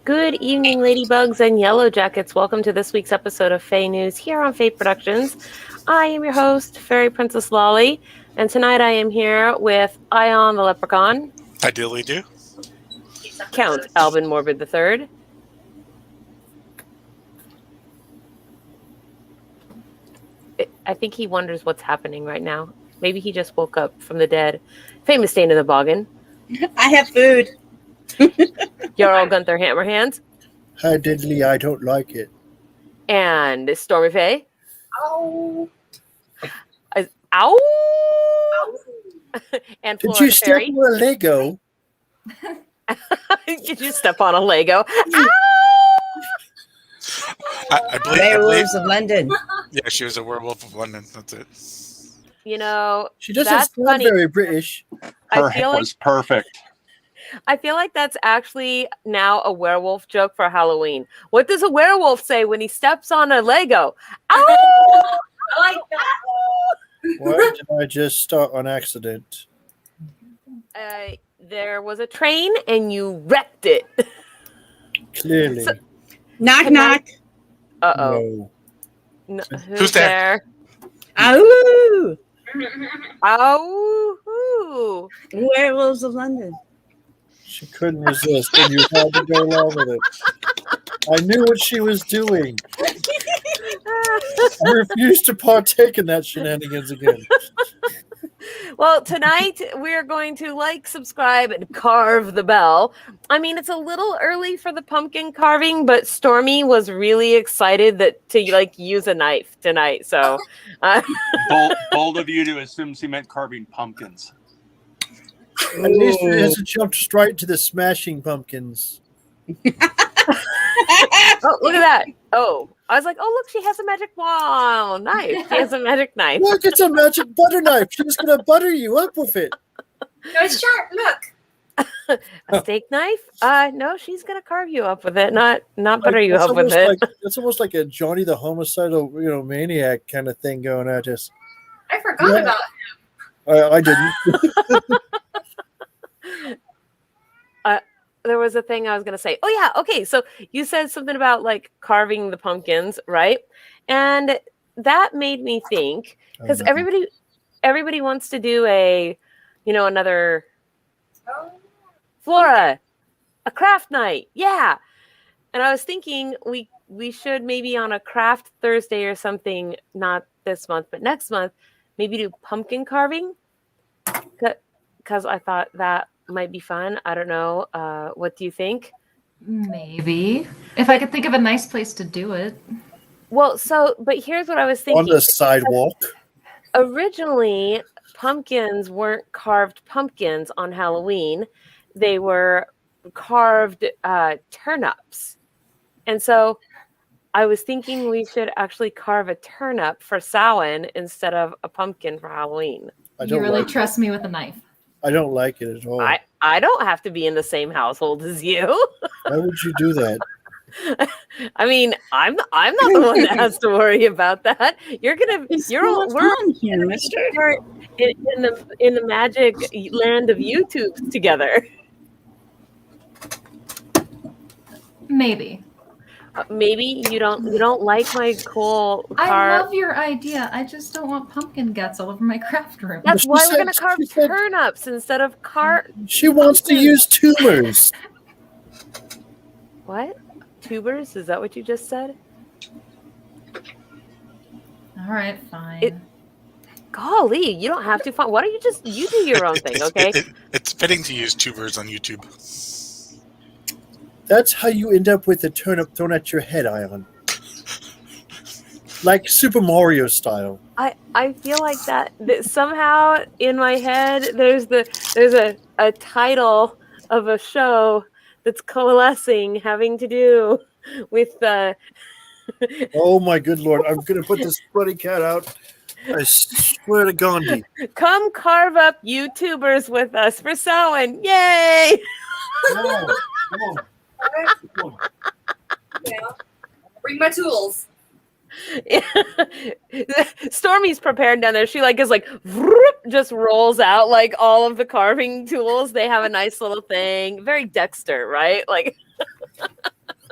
Good evening, ladybugs and yellow jackets. Welcome to this week's episode of FAE News here on FAE Productions. I am your host, Fairy Princess Lolly, and tonight I am here with Ion the Leprechaun. I dilly do. Count Alvin Morbid III. I think he wonders what's happening right now. Maybe he just woke up from the dead. Famous Stain of the Boggin. I have food. Jarl Gunther Hammerhands. Hi, Diddley, I don't like it. And Stormy Faye. Oh. Ow! And Did Florida you step Fairy. on a Lego? Did you step on a Lego? Ow! I believe. Werewolves of London. Yeah, she was a werewolf of London. That's it. You know, She doesn't that's sound funny. very British. I Her feel hair was perfect. I feel like that's actually now a werewolf joke for Halloween. What does a werewolf say when he steps on a Lego? Ow! I like that. Why did I just start on accident? There was a train and you wrecked it. Clearly. So- Knock, knock. No. No, Who's there? Ow. Oh, Werewolves of London. She couldn't resist, and you had to go along with it. I knew what she was doing. I refused to partake in that shenanigans again. Well, tonight we're going to like, subscribe, and carve the bell. I mean, it's a little early for the pumpkin carving, but Stormy was really excited to use a knife tonight. So, Bold of you to assume she meant carving pumpkins. At least it hasn't jumped straight to the smashing pumpkins. oh, look at that! Oh, I was like, oh, look, she has a magic wand knife. She has a magic knife. Look, it's a magic butter knife. She's going to butter you up with it. No, it's sharp. Look. A steak knife? No, she's gonna carve you up with it, not butter you That's up with almost it. It's almost like a Johnny the homicidal, maniac kind of thing going on. Just I forgot about I didn't. There was a thing I was gonna say. Oh yeah, okay. So you said something about like carving the pumpkins, right? And that made me think because everybody wants to do another Flora, a craft night. Yeah. And I was thinking we should maybe on a craft Thursday or something, not this month, but next month, maybe do pumpkin carving. Because I thought that might be fun. I don't know. What do you think? Maybe. If I could think of a nice place to do it. Well, but here's what I was thinking. On the sidewalk. Originally, pumpkins weren't carved pumpkins on Halloween. They were carved turnips. And so I was thinking we should actually carve a turnip for Samhain instead of a pumpkin for Halloween. You really trust me with a knife. I don't like it at all. I don't have to be in the same household as you. Why would you do that? I mean, I'm not the one that has to worry about that. We're here, mister. in the magic land of YouTube together. Maybe. Maybe you don't like my cool I carve. love your idea. I just don't want pumpkin guts all over my craft room. That's She why said- we're gonna carve she said- turnips instead of She wants to use tumors. What? Tubers? Is that what you just said? All right, fine. Golly, you don't have to find. Why don't you do your own thing, okay? It's fitting to use tubers on YouTube. That's how you end up with a turnip thrown at your head, Ion. Like Super Mario style. I feel like that somehow in my head there's a title of a show that's coalescing having to do with Oh my good lord! I'm gonna put this bloody cat out. I swear to Gandhi. come carve up YouTubers with us for Samhain. Yay! Come on. Yeah. Bring my tools. Stormy's prepared down there. She is vroom, just rolls out like all of the carving tools. They have a nice little thing. Very Dexter, right? Like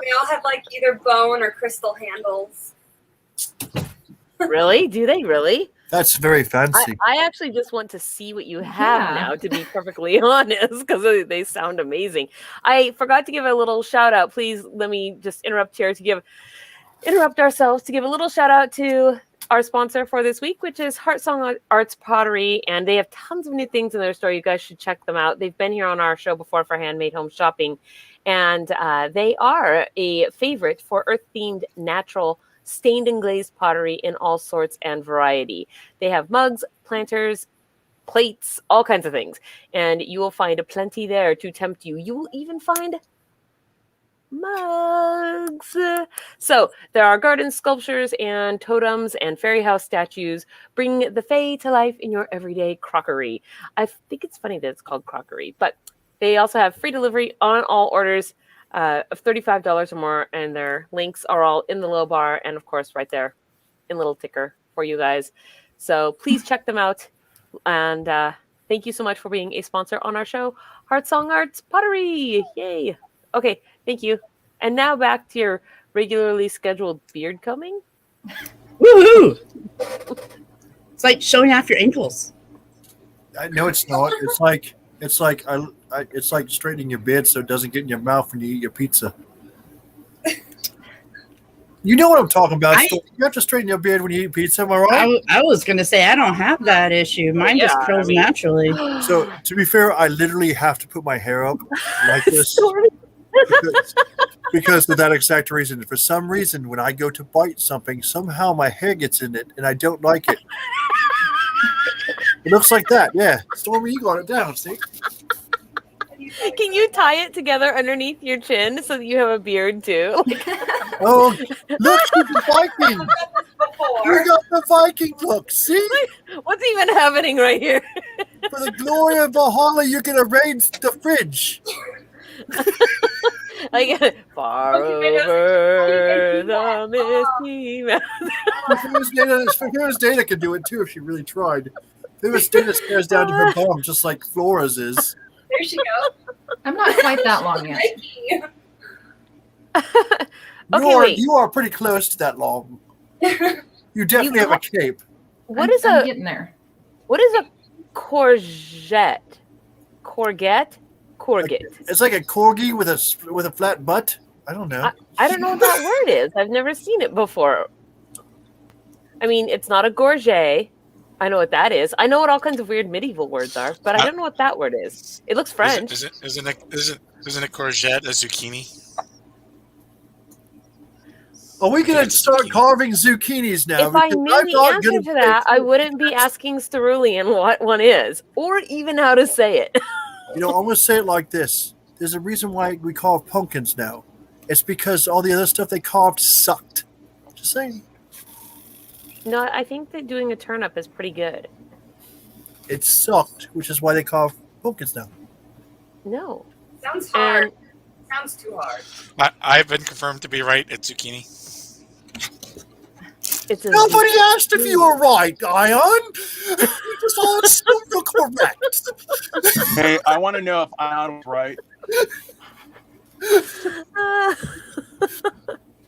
They all have like either bone or crystal handles. Really? Do they really? That's very fancy. I actually just want to see what you have Yeah. now, to be perfectly honest, because they sound amazing. I forgot to give a little shout out. Please let me just interrupt here to interrupt ourselves to give a little shout out to our sponsor for this week, which is Heartsong Arts Pottery, and they have tons of new things in their store. You guys should check them out. They've been here on our show before for handmade home shopping, and they are a favorite for earth-themed natural stained and glazed pottery in all sorts and variety. They have mugs, planters, plates, all kinds of things, and you will find plenty there to tempt you. You will even find mugs. So there are garden sculptures and totems and fairy house statues. Bring the fae to life in your everyday crockery. I think it's funny that it's called crockery, but they also have free delivery on all orders of $35 or more, and their links are all in the low bar and of course right there in little ticker for you guys. So please check them out, and thank you so much for being a sponsor on our show, Heartsong Arts Pottery. Yay. Okay, thank you. And now back to your regularly scheduled beard combing. Woohoo! It's like showing off your ankles. No, it's not. It's like straightening your beard so it doesn't get in your mouth when you eat your pizza. You know what I'm talking about. You have to straighten your beard when you eat pizza, am I right? I was going to say, I don't have that issue. Mine just curls naturally. So, to be fair, I literally have to put my hair up like this because of that exact reason. For some reason, when I go to bite something, somehow my hair gets in it, and I don't like it. It looks like that, yeah. Stormy, you got it down, see? Can you tie it together underneath your chin so that you have a beard too? Oh, look, she's a Viking. You got the Viking look, see? What's even happening right here? For the glory of Valhalla, you can arrange the fridge. Like far over the misty mountains. Famous Dana could do it too if she really tried. Famous Dana stares down to her bum just like Flora's is. There she goes. I'm not quite that long yet. You are pretty close to that long. You definitely have a cape. I'm getting there. What is a courgette? Courgette? It's like a corgi with a flat butt. I don't know. I don't know what that word is. I've never seen it before. I mean, it's not a gorget. I know what that is. I know what all kinds of weird medieval words are, but I don't know what that word is. It looks French. Isn't a courgette a zucchini? Are we going to start carving zucchinis now? If I knew the answer to that, I wouldn't be asking Cerulean what one is, or even how to say it. I'm going to say it like this. There's a reason why we carve pumpkins now. It's because all the other stuff they carved sucked. Just saying. No, I think that doing a turnip is pretty good. It sucked, which is why they carve pumpkins now. No. Sounds hard. Sounds too hard. I've been confirmed to be right. It's zucchini. Nobody asked if you were right, Ion. You just all assumed you're correct. Hey, I want to know if Ion was right.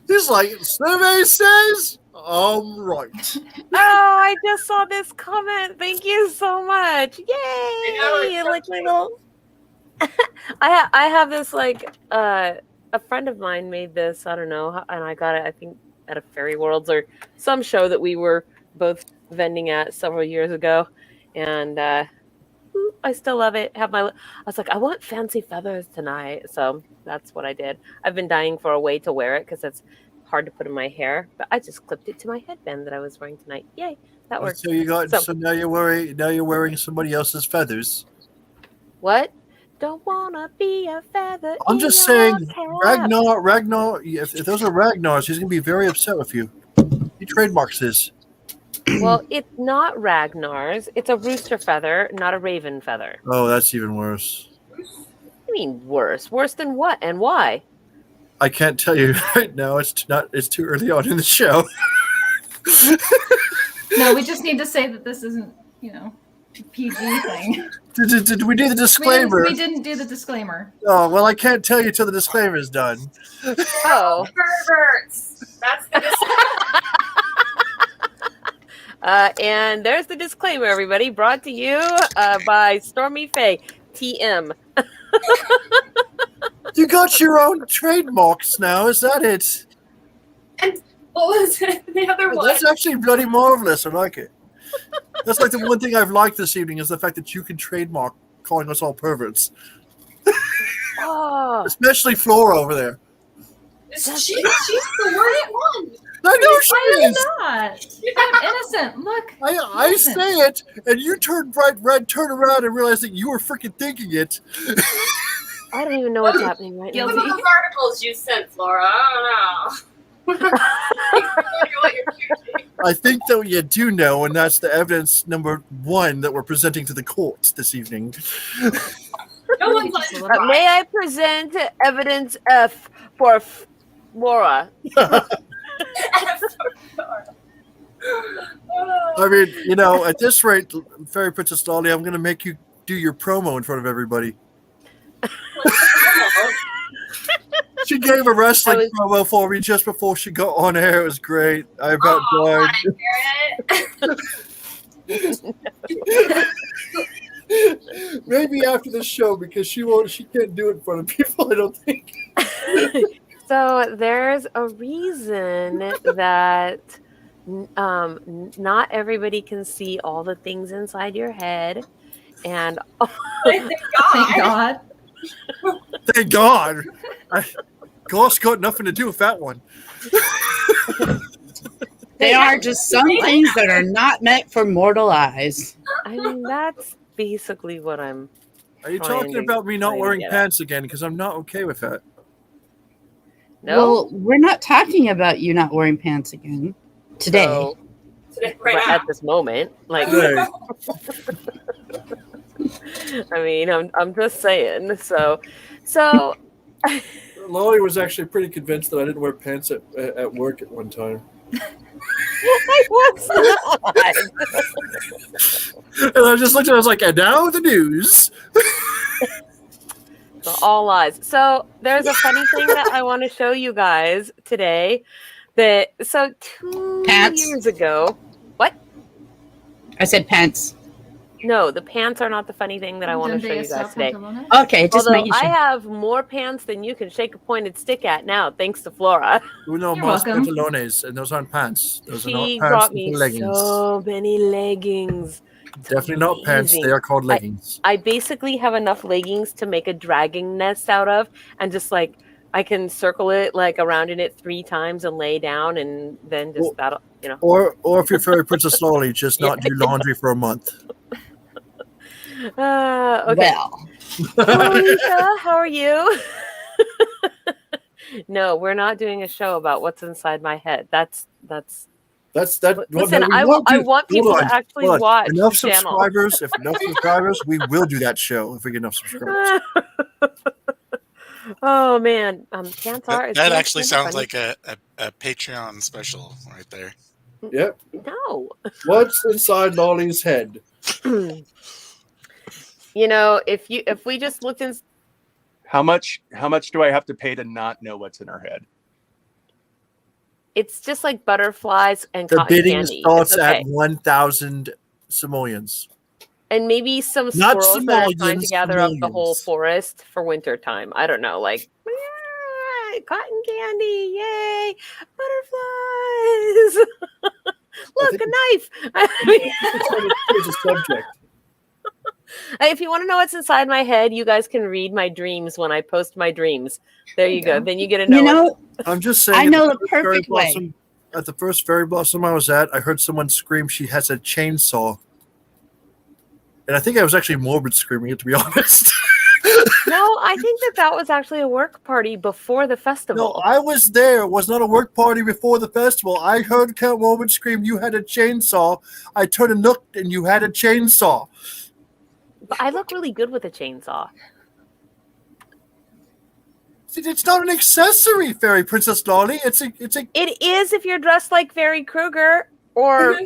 He's like, survey says I'm right. Oh, I just saw this comment. Thank you so much. Yay! Like my little. I have this a friend of mine made this. I don't know, and I got it. I think at a Fairy Worlds or some show that we were both vending at several years ago, and I still love it. I was like, I want fancy feathers tonight, so that's what I did. I've been dying for a way to wear it because it's hard to put in my hair, but I just clipped it to my headband that I was wearing tonight. Yay, that worked. So now you're wearing somebody else's feathers. What? Don't wanna be a feather. I'm just saying, Ragnar. If those are Ragnars, he's gonna be very upset with you. He trademarks his. Well, it's not Ragnar's. It's a rooster feather, not a raven feather. Oh, that's even worse. I mean, worse. Worse than what and why? I can't tell you right now. It's too early on in the show. No, we just need to say that this isn't, PG thing. Did we do the disclaimer? We didn't do the disclaimer. Oh, well, I can't tell you till the disclaimer is done. Oh. Perverts. That's the And there's the disclaimer, everybody, brought to you by Stormy Faye, TM. You got your own trademarks now, is that it? And what was it? The other Well, one. that's actually bloody marvelous. I like it. That's like the one thing I've liked this evening is the fact that you can trademark calling us all perverts. Oh, Especially Flora over there. She's the worst one. I know she I am is. not. I'm innocent. Look. I say it, and you turn bright red, turn around, and realize that you were freaking thinking it. I don't even know what's happening right now. Some of those articles you sent, Flora. I don't know. What you're choosing. I think that you do know, and that's the evidence number one that we're presenting to the court this evening. No one's on May I present evidence for Flora? I mean, you know, at this rate, Fairy Princess Dolly, I'm going to make you do your promo in front of everybody. She gave a wrestling promo for me just before she got on air. It was great. I about died. Maybe after the show, because she can't do it in front of people, I don't think. So there's a reason that not everybody can see all the things inside your head, and Thank God. Thank God. Ghost got nothing to do with that one. They are just some things that are not meant for mortal eyes. I mean that's basically what I'm. Are you trying talking to- about me not trying to wearing get at. pants again? Because I'm not okay with that. No, Well, we're not talking about you not wearing pants again today. So, Right but now. at this moment, like, Right. I mean, I'm just saying. So. Lolly was actually pretty convinced that I didn't wear pants at work at one time. I was not. And I just looked at it, I was like, and now the news. So all lies. So there's a funny thing that I want to show you guys today. So 2 Pants? years ago, what? I said pants. No, the pants are not the funny thing that I want to show you guys today. Okay, just Although making I sure. have more pants than you can shake a pointed stick at now, thanks to Flora. Uno You're mas welcome. pantalones, and those aren't pants. Those She are not pants. brought Those me are leggings. so many leggings. It's Definitely not pants. amazing. They are called leggings. I basically have enough leggings to make a dragging nest out of, and just like I can circle it like around in it 3 times and lay down, and then just Well, that'll, you know. Or if you're Fairy Princess Lolly, just not do laundry for a month. Okay. Well, Hello, Lisa. How are you? No, we're not doing a show about what's inside my head. That's. That. Listen, I want people to actually watch enough the channel. subscribers. If enough subscribers, we will do that show if we get enough subscribers. Oh man, pants are. That actually sounds like a Patreon special right there. Yep. No. What's inside Lolly's head? You know, if we just looked in, How much do I have to pay to not know what's in her head? it's just like butterflies and The cotton bidding candy. starts It's okay. at 1,000 simoleons. And maybe some Not squirrels that are trying to simoleons, gather up the whole simoleons. forest for winter time. I don't know, like cotton candy, yay, butterflies. Look, think a knife. I mean, Here's a subject. if you want to know what's inside my head, you guys can read my dreams when I post my dreams. There you go. Then you get to know. you know, I'm just saying. I at know the the first Fairy perfect way. Blossom- At the first Fairy Blossom I was at, I heard someone scream she has a chainsaw. And I think I was actually morbid screaming it, to be honest. No, I think that was actually a work party before the No, festival. I was there. It was not a work party before the festival. I heard Count Morbid scream, you had a chainsaw. I turned and looked, and you had a chainsaw. But I look really good with a chainsaw. See, it's not an accessory, Fairy Princess Lolly. It's a. It is if you're dressed like Fairy Krueger or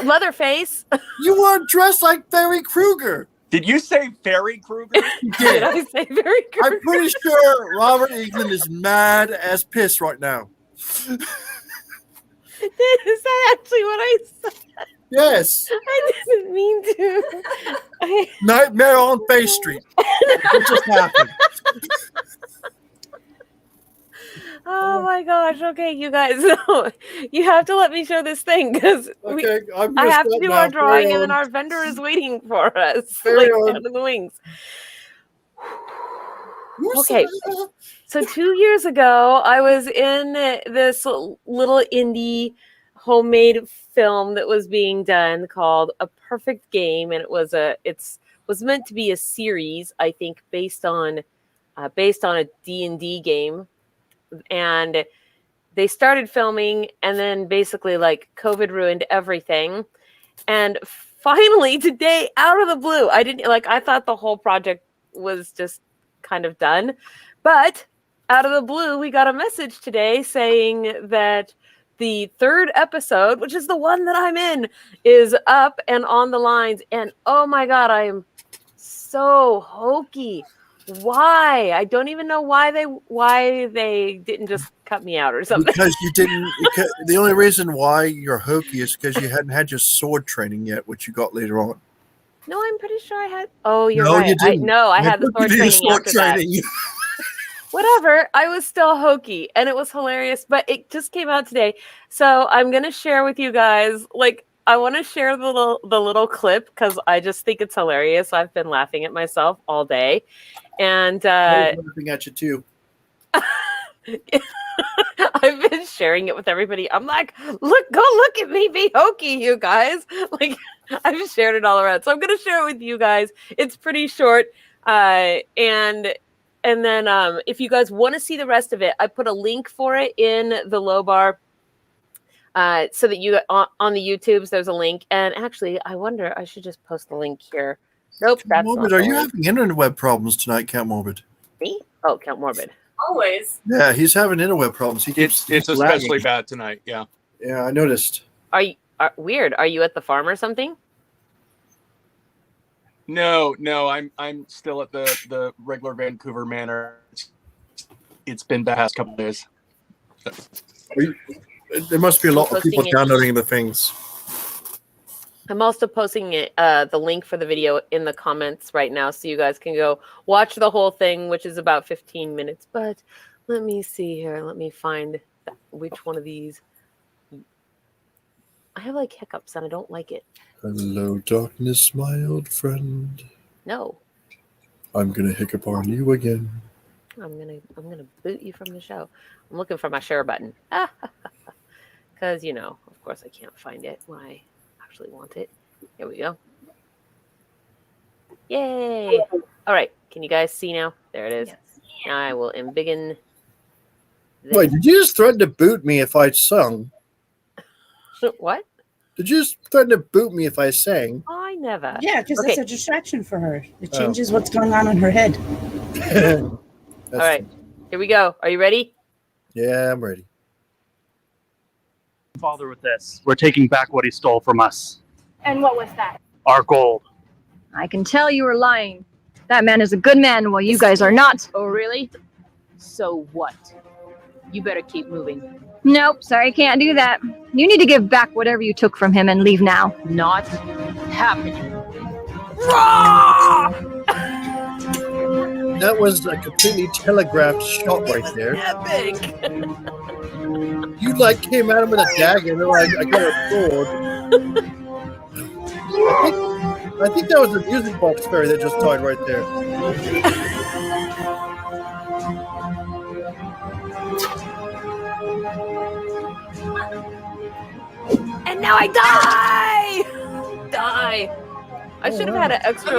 Leatherface. You weren't dressed like Barry Krueger. Did you say Fairy Krueger? Did I say very I'm good? pretty sure Robert England is mad as piss right now. Is that actually what I said? Yes. I didn't mean to. Nightmare on Bay Street. What just happened? Oh my gosh. Okay, you guys. You have to let me show this thing because Okay, I'm I gonna have to stop do now. our drawing Carry and then on. our vendor is waiting for us. Carry Like on. down in the wings. Okay. So 2 years ago, I was in this little indie homemade film that was being done called A Perfect Game, and it was meant to be a series, I think, based on a D&D game. And they started filming, and then basically like COVID ruined everything. And finally today, out of the blue, I thought the whole project was just kind of done, but out of the blue, we got a message today saying that the 3rd episode, which is the one that I'm in, is up and on the lines. And oh my God, I am so hokey. Why? I don't even know why they didn't just cut me out or something. Because you didn't. The only reason why you're hokey is because you hadn't had your sword training yet, which you got later on. No, I'm pretty sure I had. Oh, you're No, right. you didn't. I had the sword You training did sword after that. training. Whatever. I was still hokey, and it was hilarious. But it just came out today, so I'm gonna share with you guys. Like, I want to share the little clip because I just think it's hilarious. I've been laughing at myself all day, and I was laughing at you too. I've been sharing it with everybody. I'm like, go look at me be hokey, you guys. Like, I've shared it all around. So I'm going to share it with you guys. It's pretty short. And then if you guys want to see the rest of it, I put a link for it in the low bar. So that you on the YouTubes, there's a link. And actually, I wonder, I should just post the link here. Nope, that's Morbid, not are the you link. having interweb problems tonight, Count Morbid? Me? Oh, Count Morbid. Always. Yeah, he's having interweb problems. He keeps It's lagging. especially bad tonight. Yeah. Yeah, I noticed. Weird. Are you at the farm or something? No, I'm still at the regular Vancouver Manor. It's been the past couple days. There must be a lot of people Posting it. downloading the things. I'm also posting it, the link for the video in the comments right now, so you guys can go watch the whole thing, which is about 15 minutes. But let me see here. Let me find which one of these. I have like hiccups and I don't like it. Hello, darkness, my old friend. No, I'm gonna hiccup on you again. I'm gonna boot you from the show. I'm looking for my share button. Because of course I can't find it when I actually want it. Here we go. Yay! All right, can you guys see now? There it is. Yes. Now I will embiggen this. Wait, did you just threaten to boot me if I sung? What? Did you just threaten to boot me if I sang? I never. Yeah, because Okay. it's a distraction for her. It changes what's going on in her head. All right, here we go. Are you ready? Yeah, I'm ready. Bother with this. We're taking back what he stole from us. And what was that? Our gold. I can tell you were lying. That man is a good man while you guys are not. Oh, really? So what? You better keep moving. Nope, sorry, can't do that. You need to give back whatever you took from him and leave now. Not happening. That was a completely telegraphed shot right there. Epic. You came at him with a dagger and they're like, I got a sword. I think that was the music box fairy that just died right there. And now I die. I should have had an extra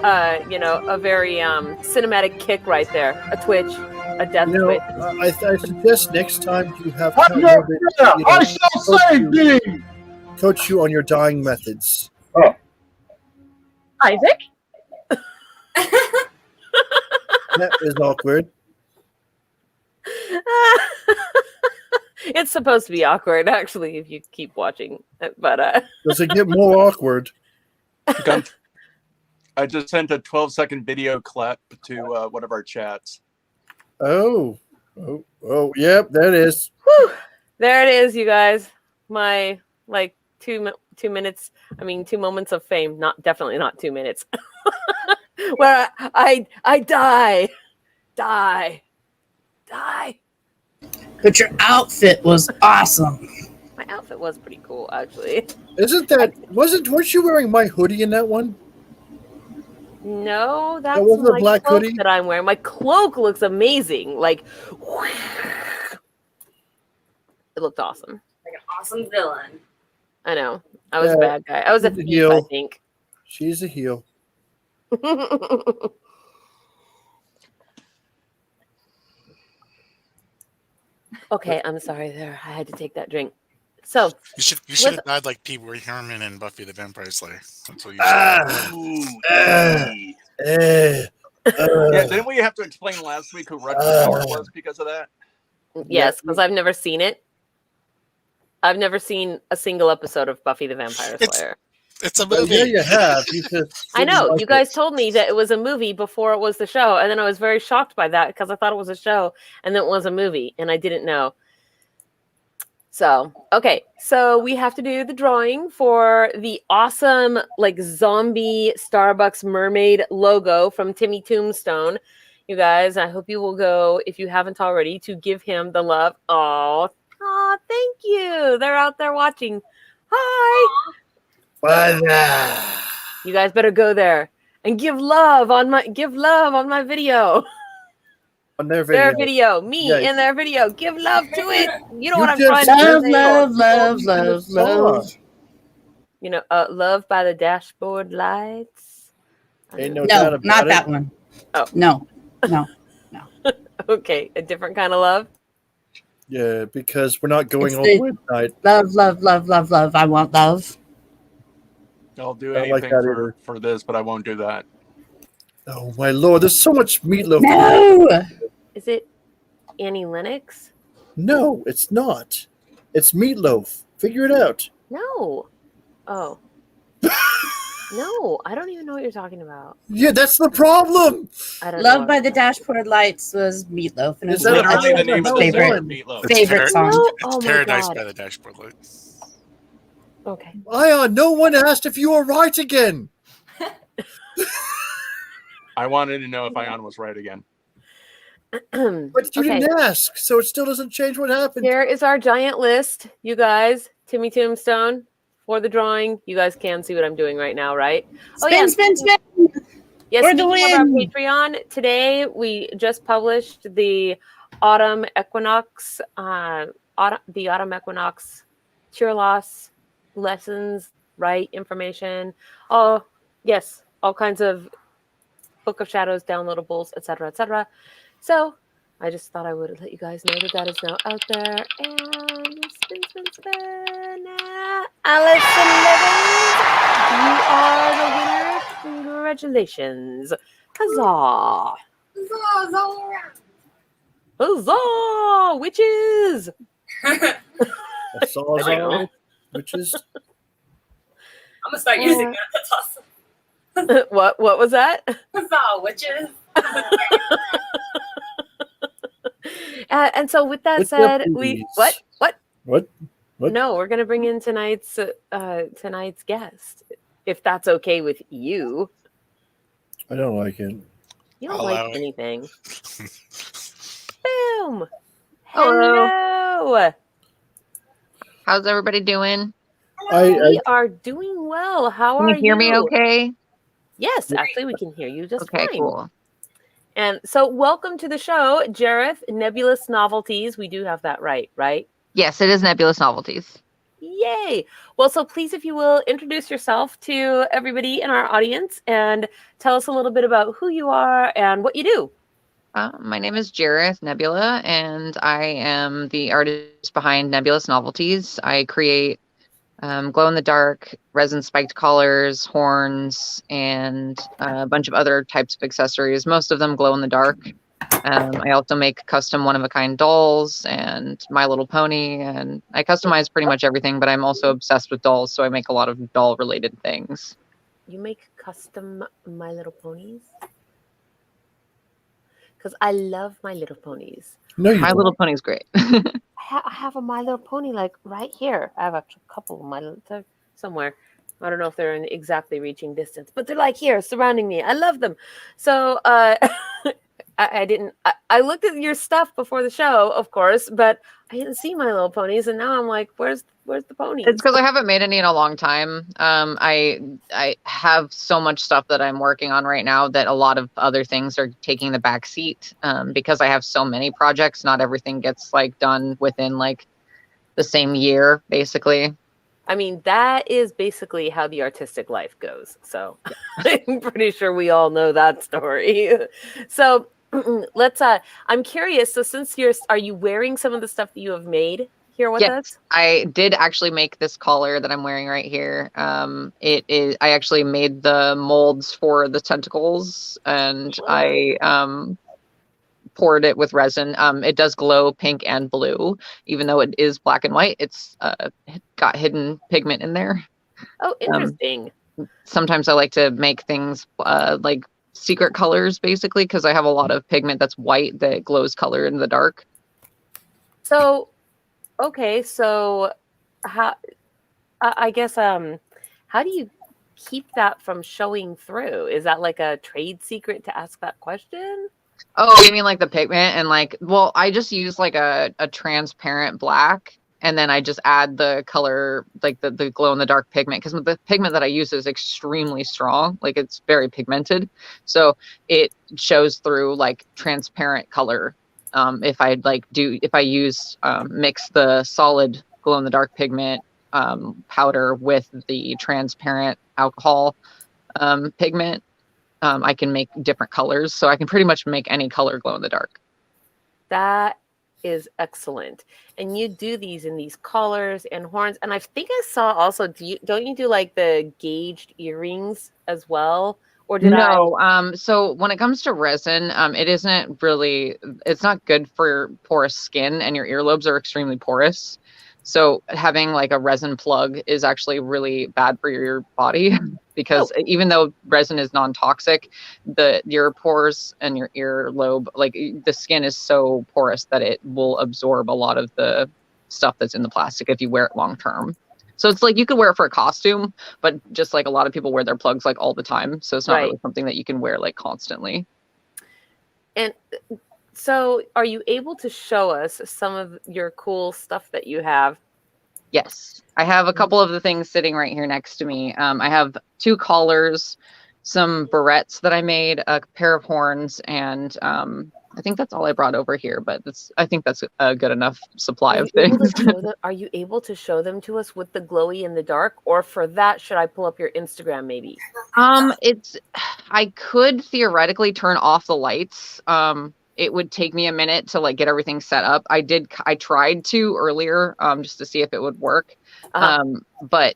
a very cinematic kick right there, a twitch, a death twitch. I suggest next time you have I shall say thee! coach you on your dying methods. Isaac? That is awkward. It's supposed to be awkward, actually, if you keep watching. But Does it get more awkward? I just sent a 12-second video clip to one of our chats. Oh, yep, there it is. Whew, there it is, you guys. My like 2 minutes. I mean, 2 moments of fame. Definitely not 2 minutes. Where I die. But your outfit was awesome. My outfit was pretty cool, actually. Weren't you wearing my hoodie in that one? No, that's wasn't a my black cloak hoodie? that I'm wearing. My cloak looks amazing. Like, it looked awesome. Like an awesome villain. I know. I was a bad guy. I was a She's a thief, heel. I think. She's a heel. Okay, I'm sorry there. I had to take that drink. So You should have died like Pee Wee Herman and Buffy the Vampire Slayer. That's what you should Yeah, didn't we have to explain last week who Rutger Hauer was because of that? yes, because I've never seen it. I've never seen a single episode of Buffy the Vampire Slayer. It's a Well, movie. yeah, you have. You just I know. didn't You like guys it. told me that it was a movie before it was the show, and then I was very shocked by that because I thought it was a show and then it was a movie, and I didn't know. So, okay. So we have to do the drawing for the awesome, like, zombie Starbucks mermaid logo from Timmy Tombstone. You guys, I hope you will go, if you haven't already, to give him the love. Oh, thank you. They're out there watching. Hi. You guys better go there and give love on my video. On their video. Their video. Me Yeah. in their video. Give love to it. You know what I'm just trying to Love, say. love. You know, love by the dashboard lights. Ain't no No, doubt about not it. that one. Oh. No. Okay, a different kind of love. Yeah, because we're not going It's all the- the way tonight. Love. I want love. I'll do I don't like anything that for this, but I won't do that. Oh my lord, there's so much meatloaf. No. Is it Annie Lennox? No, it's not. It's meatloaf. Figure it out. No. Oh. No, I don't even know what you're talking about. Yeah, that's the problem. I don't know. Love by the Dashboard Lights was Meatloaf, and Is it's that Literally the name of the favorite song, Meatloaf. favorite song. No? It's Oh my Paradise God. by the Dashboard Light. Okay. Ion, no one asked if you were right again. I wanted to know if Ion was right again. But you Okay. didn't ask, so it still doesn't change what happened. Here is our giant list, you guys. Timmy Tombstone for the drawing. You guys can see what I'm doing right now, right? Spin. Yes, For the speaking of our win. Patreon, today we just published the autumn equinox, the autumn equinox cheer loss lessons, right? Information. Oh, yes, all kinds of Book of Shadows downloadables, etc., etc. So I just thought I would let you guys know that is now out there. And spin. Allison Levins, you are the winner. Congratulations. Huzzah. Huzzah! Witches! I saw I know. which is I'm gonna start using that. That's awesome. What was that? Huzzah, witches. And so with that What's said, up, we ladies? what? What? No, we're gonna bring in tonight's guest, if that's okay with you. I don't like it. You don't I'll like allow it. anything. Boom. Hello. Hello. How's everybody doing? We are doing well. How Can are you hear me okay? Yes, actually, we can hear you just Okay, fine. cool. And so, welcome to the show, Jareth, Nebulous Novelties. We do have that right? Yes, it is Nebulous Novelties. Yay! Well, so please, if you will, introduce yourself to everybody in our audience and tell us a little bit about who you are and what you do. My name is Jareth Nebula, and I am the artist behind Nebulous Novelties. I create glow-in-the-dark, resin-spiked collars, horns, and a bunch of other types of accessories, most of them glow-in-the-dark. I also make custom one-of-a-kind dolls and My Little Pony, and I customize pretty much everything, but I'm also obsessed with dolls, so I make a lot of doll-related things. You make custom My Little Ponies? Because I love My Little Ponies. No, you My don't. Little Pony's great. I have a My Little Pony like right here. I have a couple of My Little somewhere. I don't know if they're in exactly reaching distance, but they're like here, surrounding me. I love them. So I didn't. I looked at your stuff before the show, of course, but I didn't see My Little Ponies, and now I'm like, where's the ponies? It's because I haven't made any in a long time. I have so much stuff that I'm working on right now that a lot of other things are taking the back seat. Because I have so many projects, not everything gets like done within like the same year, basically. I mean, that is basically how the artistic life goes. So I'm pretty sure we all know that story. So let's I'm curious. So since are you wearing some of the stuff that you have made here with us? I did actually make this collar that I'm wearing right here. It is, I actually made the molds for the tentacles, and I poured it with resin. It does glow pink and blue, even though it is black and white. It's got hidden pigment in there. Oh, interesting. Sometimes I like to make things like secret colors, basically, because I have a lot of pigment that's white that glows color in the dark. So, okay, so how? I guess how do you keep that from showing through? Is that like a trade secret to ask that question? Oh, you mean like the pigment? And like, well, I just use like a transparent black, and then I just add the color, like the glow in the dark pigment, because the pigment that I use is extremely strong. Like it's very pigmented. So it shows through like transparent color. If I use mix the solid glow in the dark pigment powder with the transparent alcohol pigment, I can make different colors. So I can pretty much make any color glow in the dark. That is excellent. And you do these in these collars and horns. And I think I saw also, don't you do like the gauged earrings as well? Or did No, so when it comes to resin, it's not good for porous skin, and your earlobes are extremely porous. So having like a resin plug is actually really bad for your body because even though resin is non-toxic, your pores and your earlobe, like the skin is so porous that it will absorb a lot of the stuff that's in the plastic if you wear it long term. So it's like you could wear it for a costume, but just like a lot of people wear their plugs like all the time. So it's not really something that you can wear like constantly. And so are you able to show us some of your cool stuff that you have? Yes, I have a couple of the things sitting right here next to me. I have 2 collars, some barrettes that I made, a pair of horns, and I think that's all I brought over here, but I think that's a good enough supply of things. Are you able to show them to us with the glowy in the dark? Or for that, should I pull up your Instagram maybe? I could theoretically turn off the lights. It would take me a minute to like get everything set up. I tried to earlier just to see if it would work. But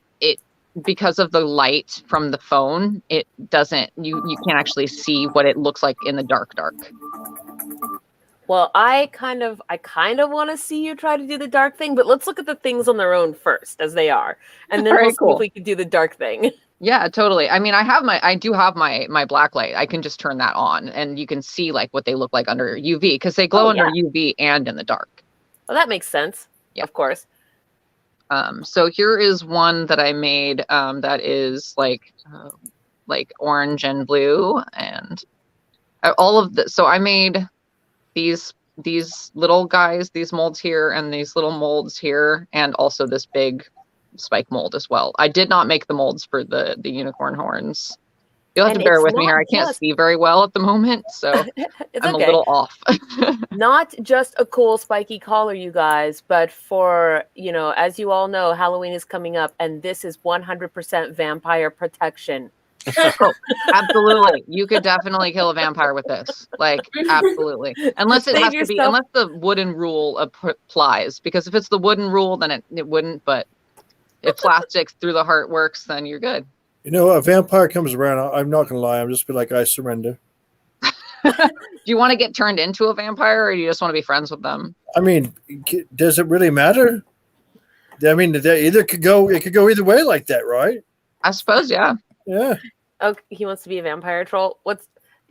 because of the light from the phone, it doesn't, you can't actually see what it looks like in the dark. Well, I kind of want to see you try to do the dark thing, but let's look at the things on their own first as they are. And then we'll see if we can do the dark thing. Yeah, totally. I mean, I do have my black light. I can just turn that on and you can see like what they look like under UV because they glow under UV and in the dark. Well, that makes sense. Yeah, of course. So here is one that I made that is like orange and blue and all of this. So I made these little guys, these molds here and these little molds here, and also this big spike mold as well. I did not make the molds for the unicorn horns. You'll have to bear with me here. I can't see very well at the moment, so I'm a little off. Not just a cool spiky collar, you guys, but for, as you all know, Halloween is coming up, and this is 100% vampire protection. Oh, absolutely. You could definitely kill a vampire with this. Like, absolutely. Unless it has to be, unless the wooden rule applies. Because if it's the wooden rule, then it wouldn't. But if plastic through the heart works, then you're good. A vampire comes around. I'm not going to lie. I'm just be like, I surrender. Do you want to get turned into a vampire, or do you just want to be friends with them? I mean, does it really matter? I mean, it could go either way like that, right? I suppose, yeah. Yeah. Oh, he wants to be a vampire troll. Here's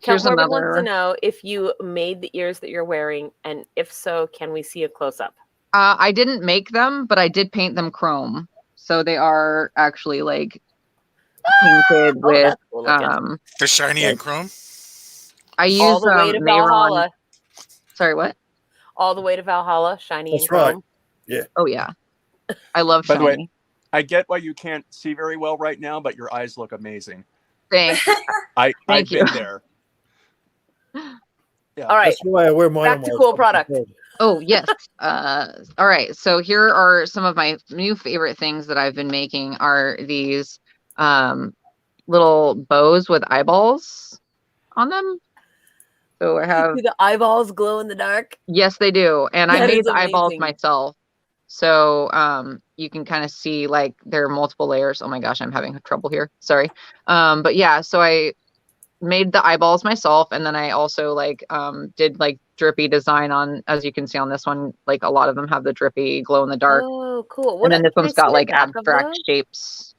Count Corbin wants another. to know if you made the ears that you're wearing, and if so, can we see a close up? I didn't make them, but I did paint them chrome, so they are actually like painted with. that's cool looking. They're shiny and chrome. I use All the way to Valhalla. Sorry, what? All the way to Valhalla, shiny That's and chrome. right. Yeah. Oh yeah, I love By the shiny. way, I get why you can't see very well right now, but your eyes look amazing. Thanks. I've Thank you. been there. Yeah. All right, That's why I wear mine. back on to my- cool product. Oh yes. All right. So here are some of my new favorite things that I've been making. Are these little bows with eyeballs on them? So I have. Do the eyeballs glow in the dark? Yes, they do. And I That made is the eyeballs amazing. myself. So you can kind of see like there are multiple layers. Oh my gosh, I'm having trouble here. Sorry. But yeah, so I made the eyeballs myself, and then I also like did like drippy design on, as you can see on this one, like a lot of them have the drippy glow in the dark. Oh, cool. And then this can I one's see got the like back of abstract those? shapes.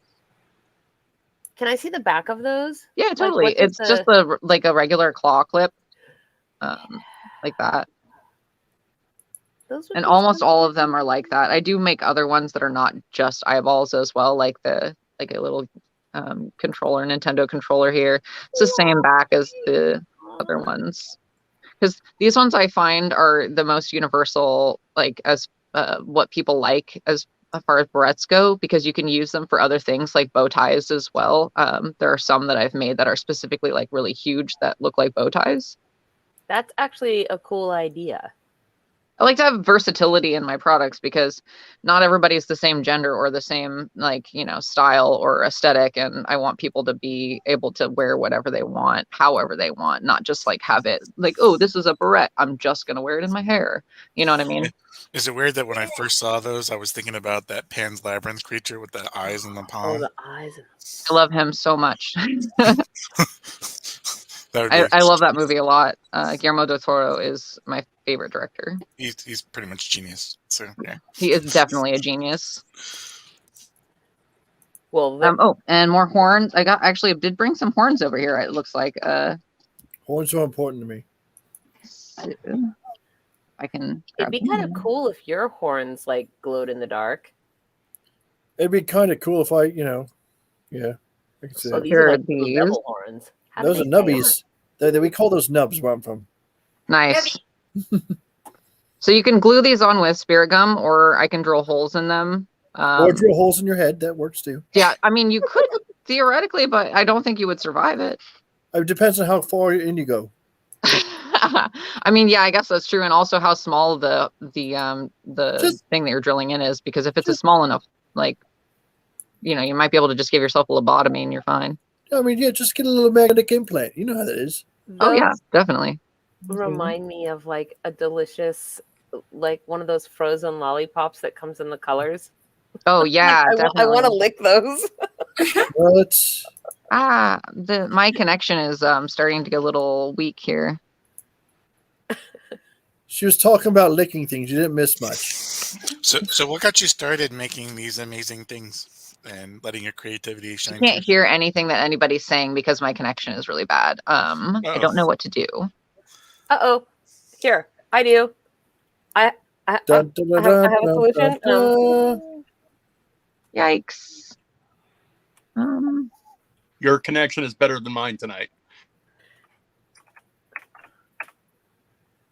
Can I see the back of those? Yeah, Like, totally. what does It's just like a regular claw clip. Like that. Those would And be almost fun. all of them are like that. I do make other ones that are not just eyeballs as well, like a little controller, Nintendo controller here. It's the same back as the other ones. Because these ones I find are the most universal, like as what people like as far as barrettes go, because you can use them for other things like bow ties as well. There are some that I've made that are specifically like really huge that look like bow ties. That's actually a cool idea. I like to have versatility in my products because not everybody's the same gender or the same style or aesthetic, and I want people to be able to wear whatever they want, however they want, not just like have it like, oh, this is a barrette, I'm just gonna wear it in my hair. You know what I mean? Is it weird that when I first saw those, I was thinking about that Pan's Labyrinth creature with the eyes in the Oh, palm? the eyes. I love him so much. That would be, I love that movie a lot. Guillermo del Toro is my favorite director. he's pretty much genius. So yeah. He is definitely a genius. Well, Oh, and more horns. I did bring some horns over here. It looks like Horns are important to me. I can. it'd be kind of cool if your horns like glowed in the dark. It'd be kind of cool if I, yeah. I can see So that. these Here are are like little these. devil horns. How do Those are they stay on? nubbies. We call those nubs where I'm from. Nice. So you can glue these on with spirit gum, or I can drill holes in them. Or drill holes in your head. That works too. Yeah, I mean, you could theoretically, but I don't think you would survive it. It depends on how far in you go. I mean, yeah, I guess that's true, and also how small the thing that you're drilling in is, because if it's a small enough, like, you might be able to just give yourself a lobotomy and you're fine. I mean, yeah, just get a little magnetic implant. You know how that is. Oh yeah, Those definitely. remind me of like a delicious, like one of those frozen lollipops that comes in the colors. Oh yeah, I definitely. want to lick those. What? My connection is starting to get a little weak here. She was talking about licking things. You didn't miss much. So what got you started making these amazing things and letting your creativity shine? I can't hear anything that anybody's saying because my connection is really bad. I don't know what to do. Uh-oh. Here, I do. I have a solution. Yikes. Your connection is better than mine tonight.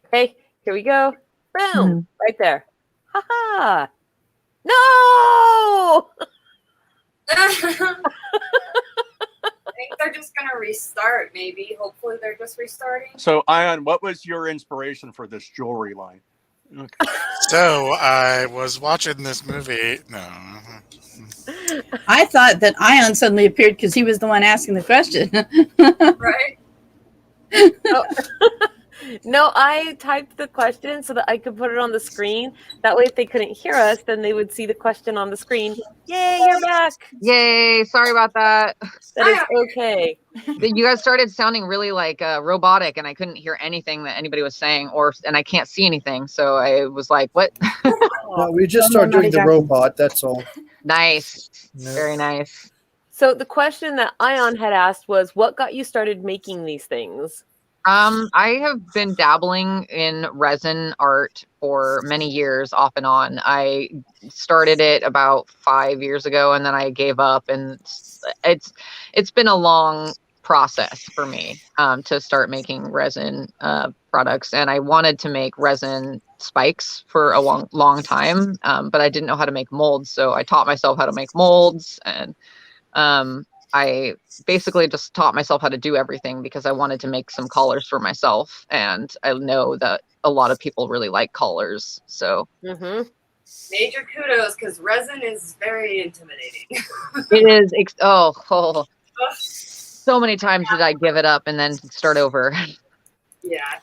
Okay, here we go. Boom. Right there. Ha-ha. No! I think they're just gonna restart. Maybe, hopefully, they're just restarting. So, Ion, what was your inspiration for this jewelry line? Okay. So I was watching this movie. No. I thought that Ion suddenly appeared because he was the one asking the question. Right? No, I typed the question so that I could put it on the screen. That way, if they couldn't hear us, then they would see the question on the screen. Yay, you're back. Yay! Sorry about that. That is okay. You guys started sounding really like robotic, and I couldn't hear anything that anybody was saying, and I can't see anything. So I was like, "What?" No, we just started doing the robot. That's all. Nice, Yeah. very nice. So the question that Ion had asked was, what got you started making these things? I have been dabbling in resin art for many years, off and on. I started it about 5 years ago, and then I gave up. And it's been a long process for me to start making resin products. And I wanted to make resin spikes for a long time, but I didn't know how to make molds. So I taught myself how to make molds, and I basically just taught myself how to do everything because I wanted to make some collars for myself. And I know that a lot of people really like collars. So Major kudos, because resin is very intimidating. it is. So many times did I give it up and then start over. Yeah,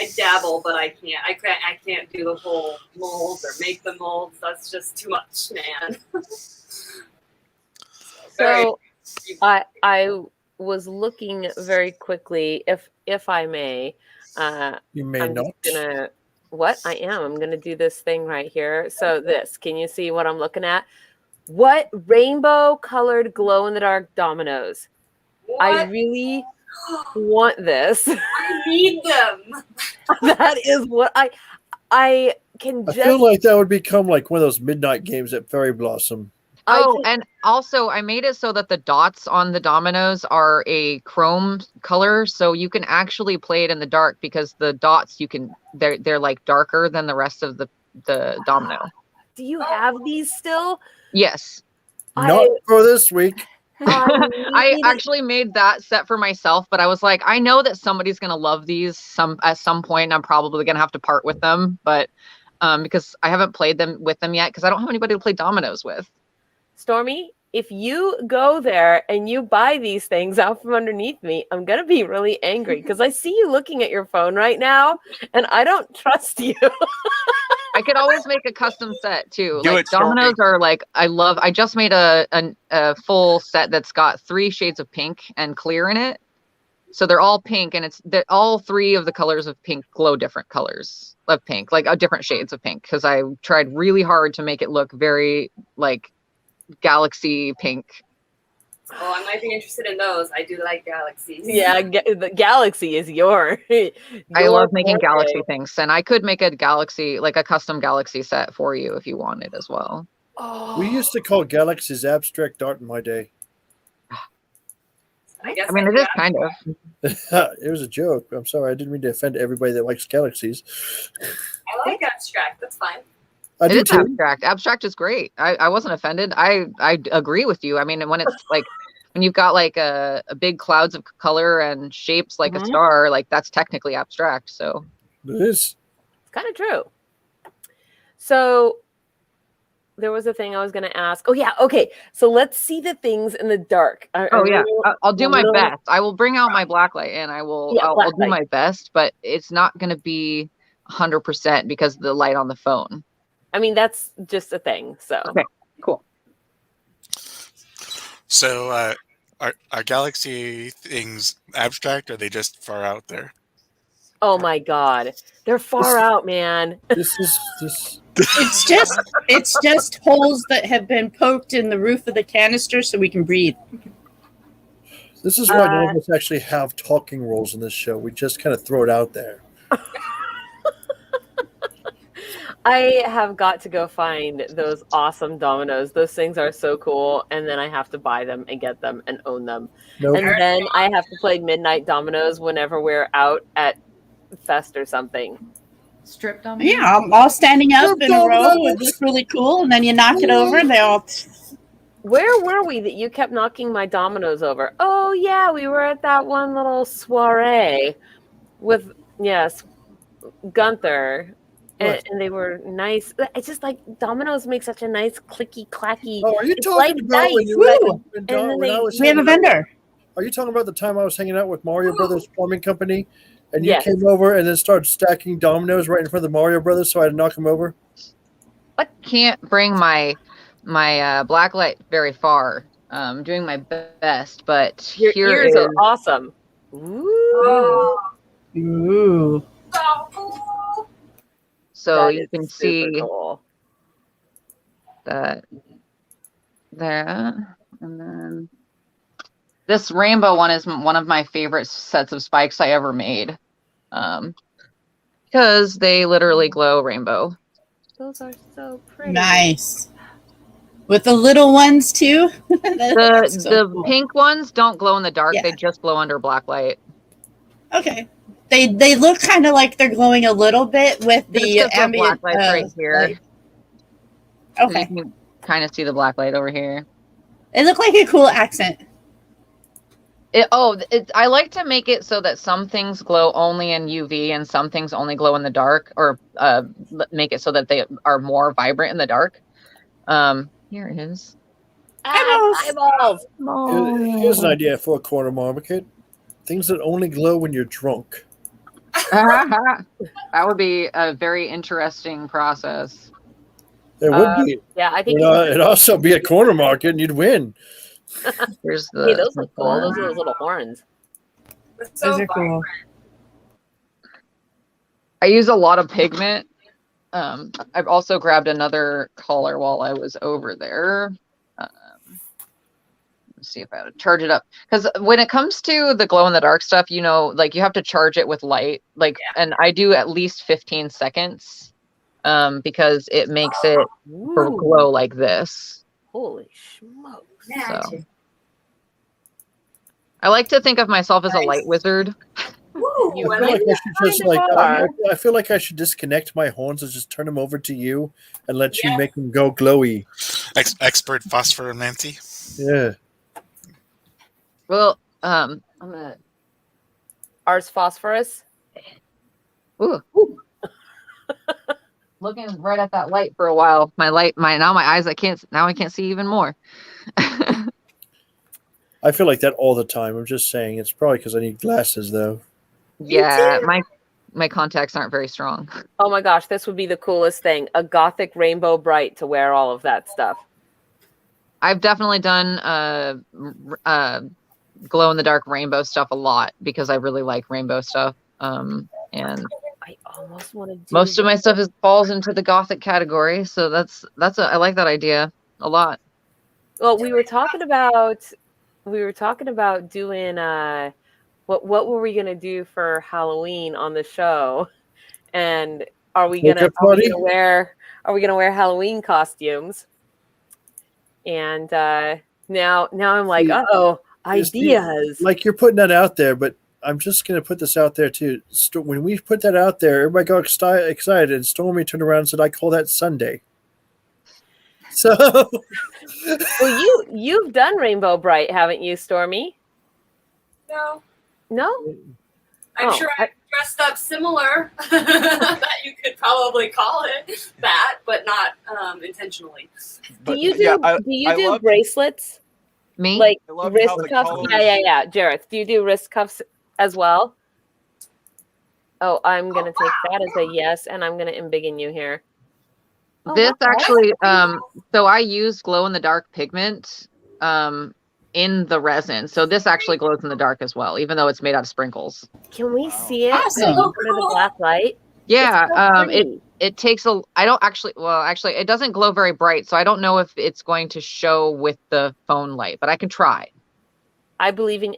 I dabble, but I can't do the whole molds or make the molds. That's just too much, man. So I was looking very quickly, if I may. You may I'm not. I'm gonna do this thing right here. So can you see what I'm looking at? What rainbow colored glow in the dark dominoes? What? I really want this. I need them. That is what I can just. I feel like that would become like one of those midnight games at Fairy Blossom. And also I made it so that the dots on the dominoes are a chrome color, so you can actually play it in the dark because the dots they're like darker than the rest of the domino. Do you have these still? Yes. Not for this week. I actually made that set for myself, but I was like, I know that somebody's gonna love these at some point, and I'm probably gonna have to part with them, but because I haven't played with them yet because I don't have anybody to play dominoes with. Stormy, if you go there and you buy these things out from underneath me, I'm going to be really angry because I see you looking at your phone right now and I don't trust you. I could always make a custom set too. Do like it, Stormy. dominoes are like, I just made a full set that's got 3 shades of pink and clear in it. So they're all pink, and all 3 of the colors of pink glow different colors of pink, like different shades of pink, because I tried really hard to make it look very like galaxy pink. Oh, I might be interested in those. I do like galaxies. Yeah, the galaxy is your I love making galaxy things, and I could make a galaxy, like a custom galaxy set for you if you wanted as well. We used to call galaxies abstract art in my day. I mean, it is kind of. It was a joke. I'm sorry. I didn't mean to offend everybody that likes galaxies. I like abstract. That's fine. It is abstract. Abstract is great. I wasn't offended. I agree with you. I mean, when it's like when you've got like a big clouds of color and shapes like a star, like that's technically abstract. So it is. It's kind of true. So there was a thing I was going to ask. Oh yeah, okay. So let's see the things in the dark. I'll do my best. I will bring out my blacklight and I'll do my best, but it's not going to be 100% because of the light on the phone. I mean, that's just a thing. So okay, cool. So, are galaxy things abstract, or are they just far out there? Oh my God, they're far out, man. It's just holes that have been poked in the roof of the canister so we can breathe. This is why none of us actually have talking roles in this show. We just kind of throw it out there. I have got to go find those awesome dominoes. Those things are so cool. And then I have to buy them and get them and own them. Nope. And then I have to play Midnight Dominoes whenever we're out at Fest or something. Strip dominoes? Yeah, all standing up in a row. It looks really cool. And then you knock it over and they all... Where were we that you kept knocking my dominoes over? Oh, yeah, we were at that one little soiree with, Gunther. And they were nice. It's just like dominoes make such a nice clicky clacky. Oh, are you talking about when you we have a vendor? Are you talking about the time I was hanging out with Mario Brothers Plumbing Company, and you Yes. came over and then started stacking dominoes right in front of the Mario Brothers, so I had to knock him over. I can't bring my black light very far. Doing my best, but Your here ears is are awesome. Ooh. Oh, Ooh. so cool. so That you is can super see cool. that there, and then this rainbow one is one of my favorite sets of spikes I ever made, because they literally glow rainbow. Those are so pretty. Nice. With the little ones too. That's so The cool. pink ones don't glow in the dark; Yeah. they just glow under black light. Okay. They look kind of like they're glowing a little bit with Just the 'cause the ambient black light's right here. light. You Okay. can kind of see the black light over here. It looked like a cool accent. I like to make it so that some things glow only in UV and some things only glow in the dark, or make it so that they are more vibrant in the dark. Here it is. Eyeballs. Here's an idea for a corner market. Things that only glow when you're drunk. That would be a very interesting process. There would be. Yeah, I think It'd also be a corner market and you'd win. Here's the. hey, those look cool. Those are those little horns. It's so Those are cool. vibrant. I use a lot of pigment. I've also grabbed another color while I was over there. Let's see if I would charge it up, because when it comes to the glow in the dark stuff, you know, like you have to charge it with light, like, and I do at least 15 seconds, because it makes it glow like this. Holy smokes! So I like to think of myself as a light wizard. Ooh, You I I feel like like I should just kind of are. I feel like I should disconnect my horns and just turn them over to you and let you Yes. make them go glowy. Expert phosphoromancy. Yeah. Well, I'm gonna. Ars phosphorus. Ooh. Looking right at that light for a while. My eyes, I can't see even more. I feel like that all the time. I'm just saying. It's probably because I need glasses, though. Yeah, my contacts aren't very strong. Oh my gosh, this would be the coolest thing. A gothic rainbow bright to wear all of that stuff. I've definitely done glow in the dark rainbow stuff a lot because I really like rainbow stuff. And I almost want to do most of my stuff falls into the gothic category, so I like that idea a lot. Well, we were talking about doing what were we gonna do for Halloween on the show, and are we gonna wear Halloween costumes? And now I'm like, ideas. Like you're putting that out there, but I'm just going to put this out there too. When we put that out there, everybody got excited, and Stormy turned around and said, "I call that Sunday." So, well, you've done Rainbow Bright, haven't you, Stormy? No, No. I'm sure I dressed up similar. That you could probably call it that, but not intentionally. Do you do bracelets? Me? Like I love wrist how the cuffs? colors- Yeah. Jareth, do you do wrist cuffs as well? Oh, I'm gonna take that as a yes, and I'm gonna embiggen you here. This actually, so I use glow in the dark pigment in the resin. So this actually glows in the dark as well, even though it's made out of sprinkles. Can we see it Awesome. under the black light? Yeah, It's so pretty. it takes actually it doesn't glow very bright, so I don't know if it's going to show with the phone light, but I can try. I believe in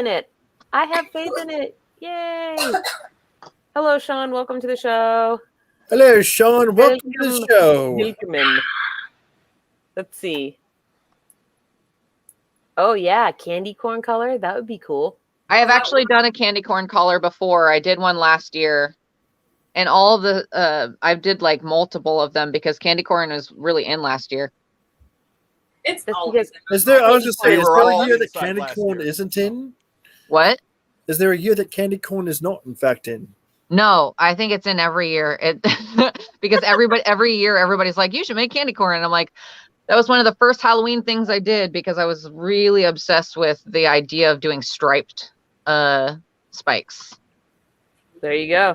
it. I have faith in it. Yay! Hello, Sean. Welcome to the show. hello, Sean. Welcome to the show. Welcome in. Let's see. Oh yeah, candy corn color. That would be cool. I have actually done a candy corn collar before. I did one last year. And all the I did like multiple of them because candy corn was really in last year. It's That's always Is there? I was just saying, We is were there a all year that inside candy last corn year. isn't in? What? Is there a year that candy corn is not, in fact, in? No, I think it's in every year. Because every year everybody's like, you should make candy corn. And I'm like, that was one of the first Halloween things I did because I was really obsessed with the idea of doing striped spikes. There you go.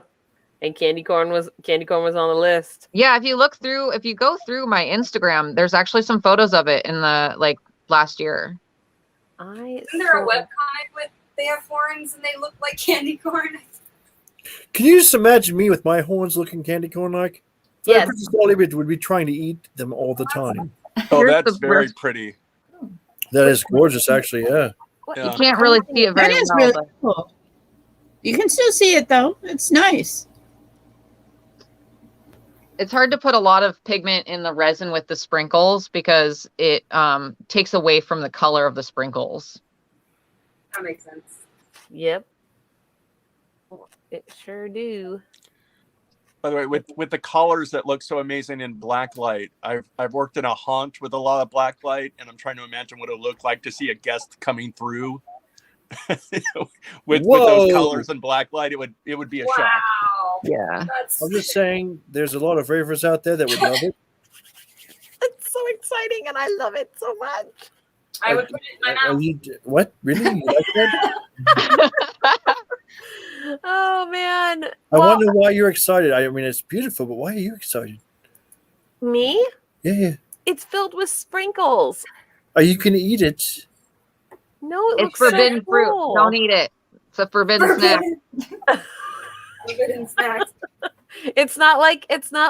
And candy corn was on the list. Yeah, if you go through my Instagram, there's actually some photos of it in the last year. Isn't there a webcomic with they have horns and they look like candy corn? Can you just imagine me with my horns looking candy corn like? Yes. Princess Olivia would be trying to eat them all the time. Oh, Here's that's the very rest- pretty. That is gorgeous, actually. Yeah. Yeah. You can't really see it That very is well. really but- cool. You can still see it though. It's nice. It's hard to put a lot of pigment in the resin with the sprinkles because it takes away from the color of the sprinkles. That makes sense. Yep. It sure do. By the way, with the colors that look so amazing in black light, I've worked in a haunt with a lot of black light, and I'm trying to imagine what it would look like to see a guest coming through with those colors and black light. It would be a shock. Wow. Yeah. That's I'm just saying, there's a lot of ravers out there that would love it. It's so exciting, and I love it so much. I would put it in my mouth. What? Really? You like that? Oh man. I Well, wonder why you're excited. I mean, it's beautiful, but why are you excited? me? Yeah. It's filled with sprinkles. You can eat it. No, it It's looks so forbidden cool. fruit. Don't eat it. It's a forbidden snack. Forbidden snacks. It's not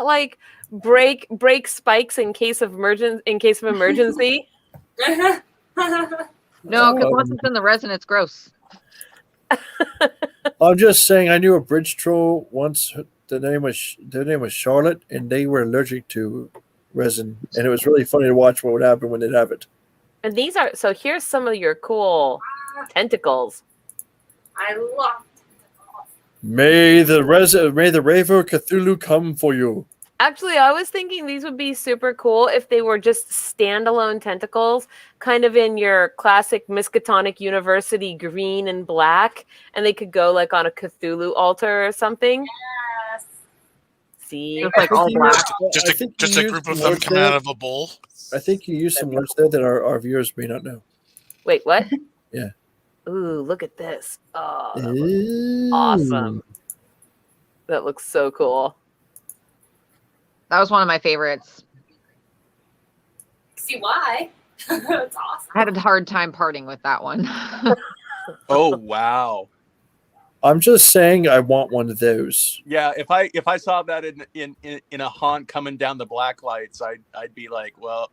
like break spikes in case of emergency. No, because once it's in the resin, it's gross. I'm just saying, I knew a bridge troll once. Their name was Charlotte, and they were allergic to resin, and it was really funny to watch what would happen when they'd have it. And these are so. Here's some of your cool tentacles. I love May the Raver Cthulhu come for you. Actually, I was thinking these would be super cool if they were just standalone tentacles, kind of in your classic Miskatonic University green and black, and they could go like on a Cthulhu altar or something. yes. See, It's like all black. Just a group of them coming out of a bowl. I think you used some words there that our viewers may not know. wait, what? Yeah. Ooh, look at this. Oh, that looks awesome. That looks so cool. That was one of my favorites. See why? It's awesome. I had a hard time parting with that one. Oh wow. I'm just saying, I want one of those. Yeah, if I saw that in a haunt coming down the black lights, I'd be like, well,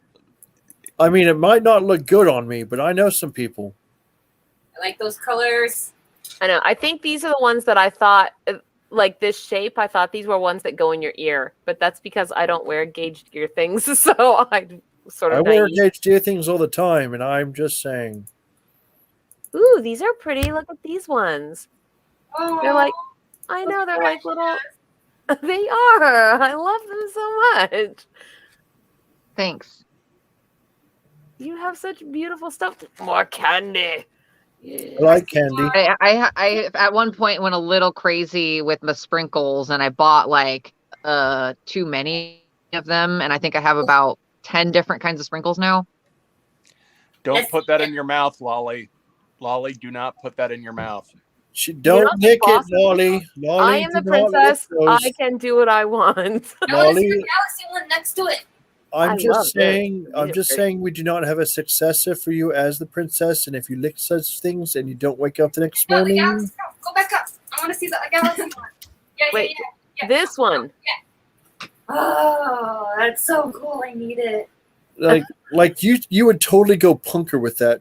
I mean, it might not look good on me, but I know some people. I like those colors. I know. I think these are the ones that I thought, like this shape, I thought these were ones that go in your ear, but that's because I don't wear gauged ear things, so I sort of I wear naive. gauged ear things all the time, and I'm just saying. Ooh, these are pretty. Look at these ones. Oh, They're like, I know, they're like little. They are. I love them so much. Thanks. You have such beautiful stuff. More candy. I like candy. I at one point went a little crazy with the sprinkles, and I bought like too many of them, and I think I have about 10 different kinds of sprinkles now. don't put that in your mouth, Lolly. Lolly, do not put that in your mouth. Don't nick it, Lolly. I am the princess. I can do what I want. I want to see Lolly, the galaxy one next to it. I I'm love just saying. it. I'm These are just great. saying we do not have a successor for you as the princess, and if you lick such things and you don't wake up the next No, the morning, galaxy. Go back up. I want to see the galaxy one. Yeah, Wait, yeah. this one. Oh, that's so cool. I need it. like you would totally go punker with that,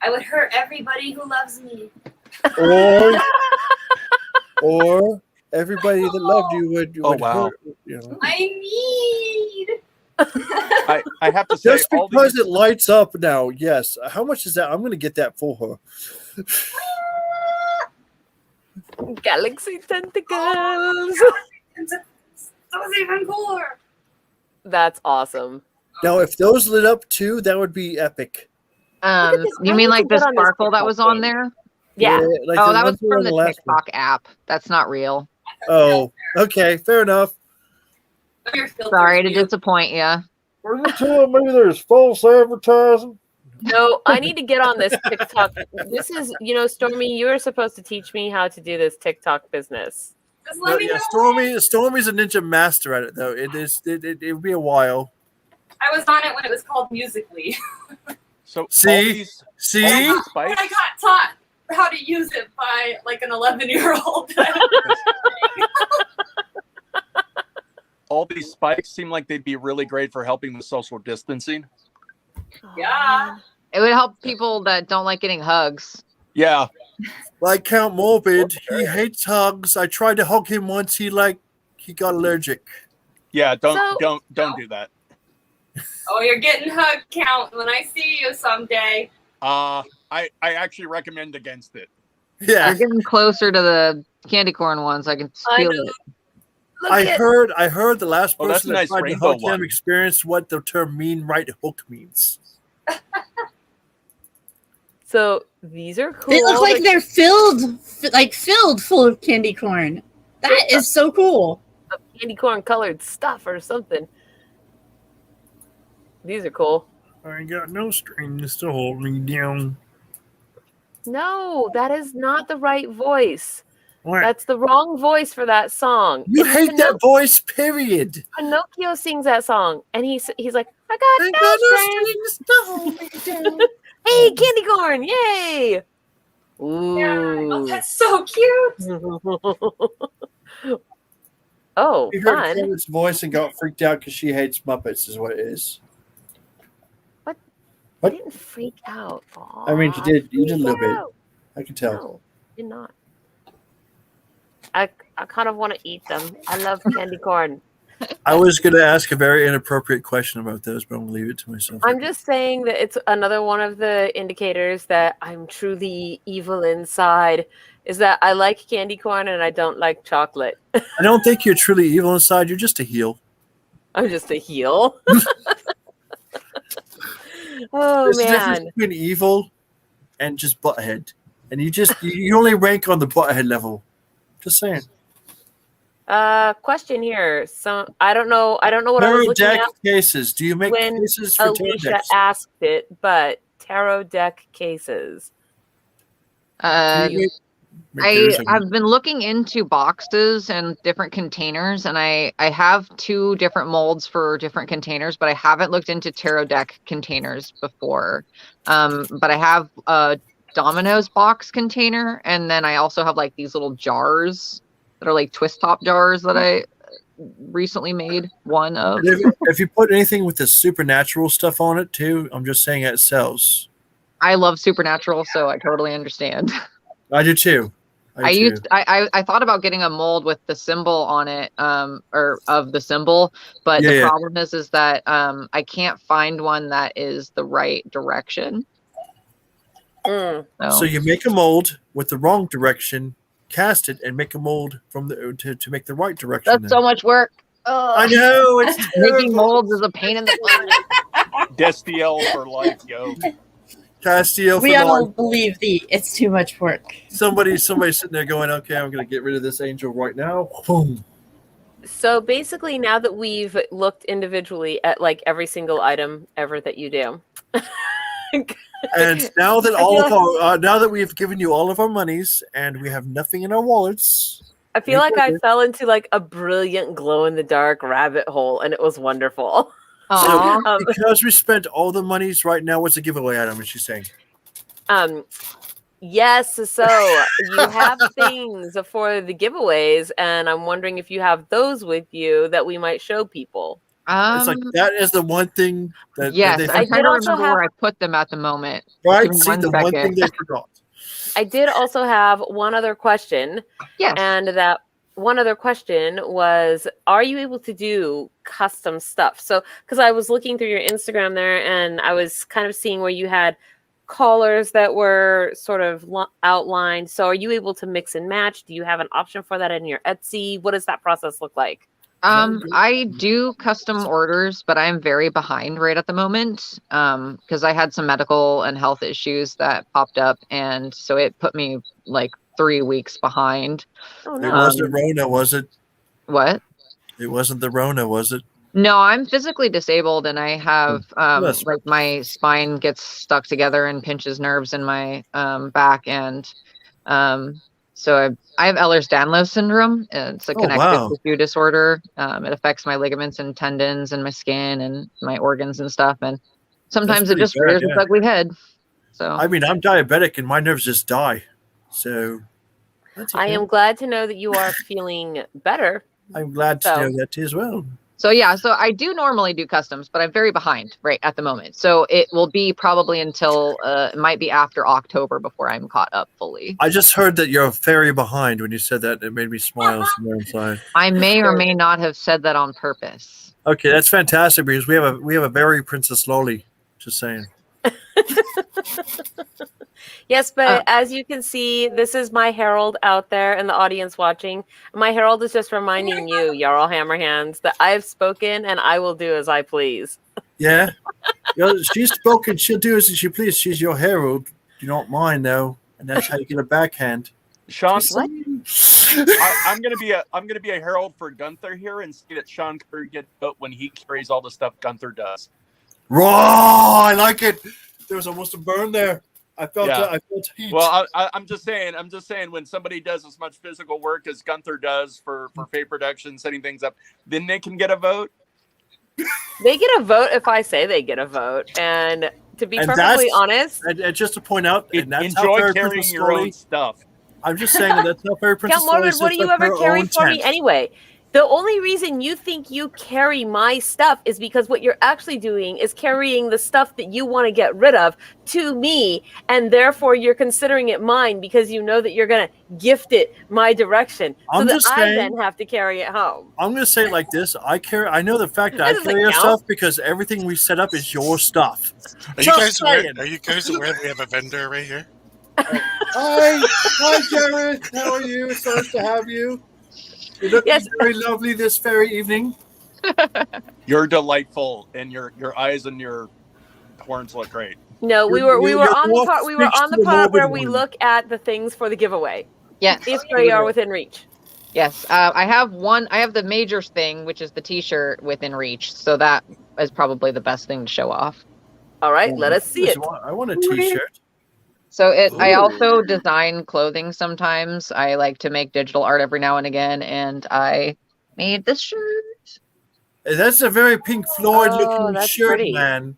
I would hurt everybody who loves me. or everybody that loved you would. Oh, would wow. hurt, you know. I need. I have to say, Just all because these, it lights up now, yes. How much is that? I'm going to get that for her. Galaxy tentacles. That was even cooler. That's awesome. Now, if those lit up too, that would be epic. this. You I mean need like to the get on this sparkle that TikTok was on thing. there? Yeah. like Oh, the that was ones that were from on the last one. TikTok app. That's not real. Oh, okay, fair enough. Your filters Sorry to do. disappoint you. Are you telling me there's false advertising? No, I need to get on this TikTok. This is, Stormy, you were supposed to teach me how to do this TikTok business. Just let me know. Stormy's a ninja master at it, though. It'll be a while. I was on it when it was called Musically. So See? When I got taught how to use it by like an 11-year-old. All these spikes seem like they'd be really great for helping with social distancing. Yeah. It would help people that don't like getting hugs. Yeah. Like Count Morbid, he hates hugs. I tried to hug him once. He got allergic. Yeah. Don't do that. Oh, you're getting hugged, Count, when I see you someday. I actually recommend against it. Yeah. I'm getting closer to the candy corn ones. I can feel it. I heard the last Oh, that's person a that nice tried to rainbow hug him one. experienced what the term mean right hook means. So these are cool. They look like they're filled full of candy corn. That is so cool. Candy corn colored stuff or something. These are cool. I ain't got no strings to hold me down. No, that is not the right voice. What? That's the wrong voice for that song. You And hate that voice, period. Pinocchio sings that song, and he's like, I got no strings to hold me down. Hey, candy corn! Yay! Ooh. Yeah. Oh, that's so cute. Oh, You heard fun. Kermit's voice and got freaked out because she hates Muppets, is what it is. I What? didn't freak out. Aw, I mean, you did a little freak bit. out. I can tell. No, did not. I kind of want to eat them. I love candy corn. I was going to ask a very inappropriate question about those, but I'm going to leave it to myself. I'm just saying that it's another one of the indicators that I'm truly evil inside is that I like candy corn and I don't like chocolate. I don't think you're truly evil inside. You're just a heel. I'm just a heel. Oh, There's a man. difference between evil and just butthead. And you only rank on the butthead level. Just saying. Question here. So I don't know what I was Tarot looking deck at cases. Do you make when cases for tarot Alicia decks? asked it, but tarot deck cases. I've been looking into boxes and different containers, and I have 2 different molds for different containers, but I haven't looked into tarot deck containers before. But I have a Dominoes box container, and then I also have like these little jars that are like twist top jars that I recently made one of. And if you put anything with the supernatural stuff on it too, I'm just saying it sells. I love supernatural, so I totally understand. I do too. I thought about getting a mold with the symbol on it, or of the symbol, but the problem is that I can't find one that is the right direction. So you make a mold with the wrong direction, cast it, and make a mold from to make the right direction. That's so much work. I know, it's making molds is a pain in the butt. Destiel for life, yo. Castiel. We all believe it's too much work. Somebody's sitting there going, okay, I'm going to get rid of this angel right now. Boom. So basically, now that we've looked individually at like every single item ever that you do, and now that now that we've given you all of our monies and we have nothing in our wallets, I feel like I fell into like a brilliant glow in the dark rabbit hole, and it was wonderful. So, because we spent all the monies right now, what's the giveaway item? Is she saying? Yes. So you have things for the giveaways, and I'm wondering if you have those with you that we might show people. It's like that is the one thing that yes, that I trying to remember where I put them at the moment. Right, see the one thing they forgot. I did also have one other question. Yes, and that one other question was, are you able to do custom stuff? So, because I was looking through your Instagram there, and I was kind of seeing where you had collars that were sort of outlined. So, are you able to mix and match? Do you have an option for that in your Etsy? What does that process look like? I do custom orders, but I'm very behind right at the moment because I had some medical and health issues that popped up, and so it put me like 3 weeks behind. Oh, no. It wasn't Rona, was it? What? It wasn't the Rona, was it? No, I'm physically disabled, and I have that's like my spine gets stuck together and pinches nerves in my back, and so I have Ehlers-Danlos syndrome. It's a Oh, connective wow. tissue disorder. It affects my ligaments and tendons and my skin and my organs and stuff, and sometimes it pretty just bad, rears its yeah. ugly head. So I mean, I'm diabetic and my nerves just die. So that's I okay. am glad to know that you are feeling better. I'm glad to So- know that as well. So yeah, so I do normally do customs, but I'm very behind right at the moment. So it will be probably until it might be after October before I'm caught up fully. I just heard that you're very behind when you said that. It made me smile somewhere inside. I may or may not have said that on purpose. Okay, that's fantastic because we have a very Princess Loli. Just saying. Yes, but as you can see, this is my herald out there in the audience watching. My herald is just reminding you, Jarl Hammerhands, that I have spoken and I will do as I please. Yeah. She's spoken. She'll do as she please. She's your herald. You don't mind though, and that's how you get a backhand. Sean, What? I'm gonna be a herald for Gunther here and see that Sean Curry gets vote when he carries all the stuff Gunther does. Raw, I like it. There was almost a burn there. I felt Yeah. I felt heat. Well, I'm just saying when somebody does as much physical work as Gunther does for FAE production, setting things up, then they can get a vote. They get a vote if I say they get a vote. And to be And perfectly that's- honest, and just to point out, and that's how Enjoy Fairy carrying Princess your own Loli. stuff. I'm just saying that that's how Fairy Princess Count Loli Morbid, what do sets you up ever her carry own for me tent. anyway? The only reason you think you carry my stuff is because what you're actually doing is carrying the stuff that you want to get rid of to me, and therefore you're considering it mine because you know that you're going to gift it my direction, so I'm that just I saying- then have to carry it home. I'm going to say it like this. I know the fact that That I doesn't carry your count. stuff because everything we set up is your stuff. Are you Just guys aware? saying. Are you guys aware we have a vendor right here? Hi, Jared. How are you? It's nice to have you. You're looking Yes. very lovely this very evening. You're delightful, and your eyes and your horns look great. No, we Your- were your on the walk part speaks to the part where morbid we one. look at the things for the giveaway Yes. if they are within reach. Yes. I have one. I have the major thing, which is the T-shirt within reach. So that is probably the best thing to show off. All right, let us see it. I want a T-shirt. So I Ooh. also design clothing sometimes. I like to make digital art every now and again, and I made this shirt. That's a very Pink Floyd Oh, looking that's shirt, pretty. man.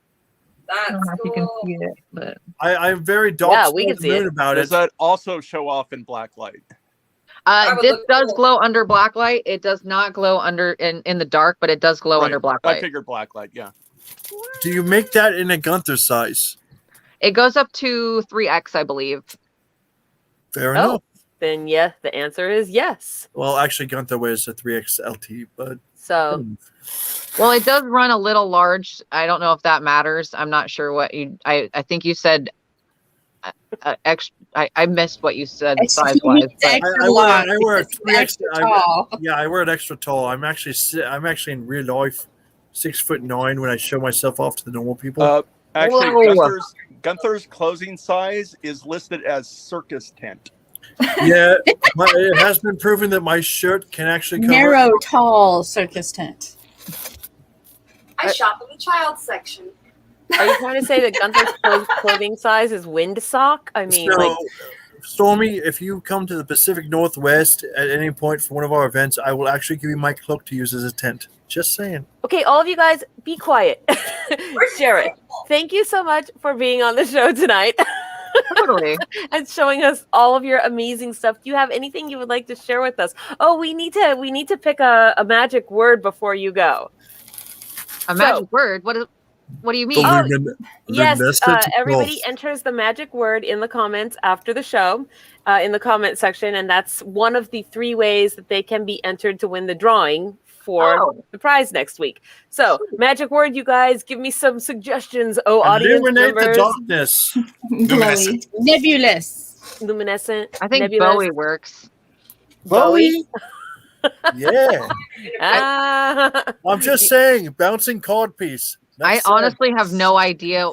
I don't That's know if you can cool. see it, but I'm very dark Yeah, we can see it. about Does it. that also show off in black light? That would this look does cool. glow under black light. It does not glow under in the dark, but it does glow Right. under black I light. figured black light. Yeah. Do you make that in a Gunther size? It goes up to 3X, I believe. Fair Oh. enough. Then yes, the answer is yes. Well, actually, Gunther wears a 3XLT, but So Well, it does run a little large. I don't know if that matters. I'm not sure what you. I think you said. I missed what you said size wise. Extra I large. wear a It's 3X. extra tall. Yeah, I wear it extra tall. I'm actually in real life 6'9" when I show myself off to the normal people. Actually, Whoa. Gunther's closing size is listed as circus tent. Yeah, it has been proven that my shirt can actually cover. Narrow, tall circus tent. I shop in the child section. are you trying to say that Gunther's clothing size is windsock? I mean, So, like, Stormy, if you come to the Pacific Northwest at any point for one of our events, I will actually give you my cloak to use as a tent. Just saying. okay, all of you guys, be quiet. Jared, thank you so much for being on the show tonight Totally. and showing us all of your amazing stuff. Do you have anything you would like to share with us? Oh, we need to pick a magic word before you go. A magic word. What do you mean? Oh, Yes, luminescent everybody cloth. enters the magic word in the comments after the show, in the comment section, and that's one of the 3 ways that they can be entered to win the drawing for Oh. the prize next week. So, magic word, you guys, give me some suggestions. Oh, audience Illuminate the members, darkness. Luminescent. Glowy. Nebulous. luminescent. I think nebulous, Bowie works. Bowie. Yeah. Ah. I'm just saying, bouncing card piece. I That's honestly have no idea.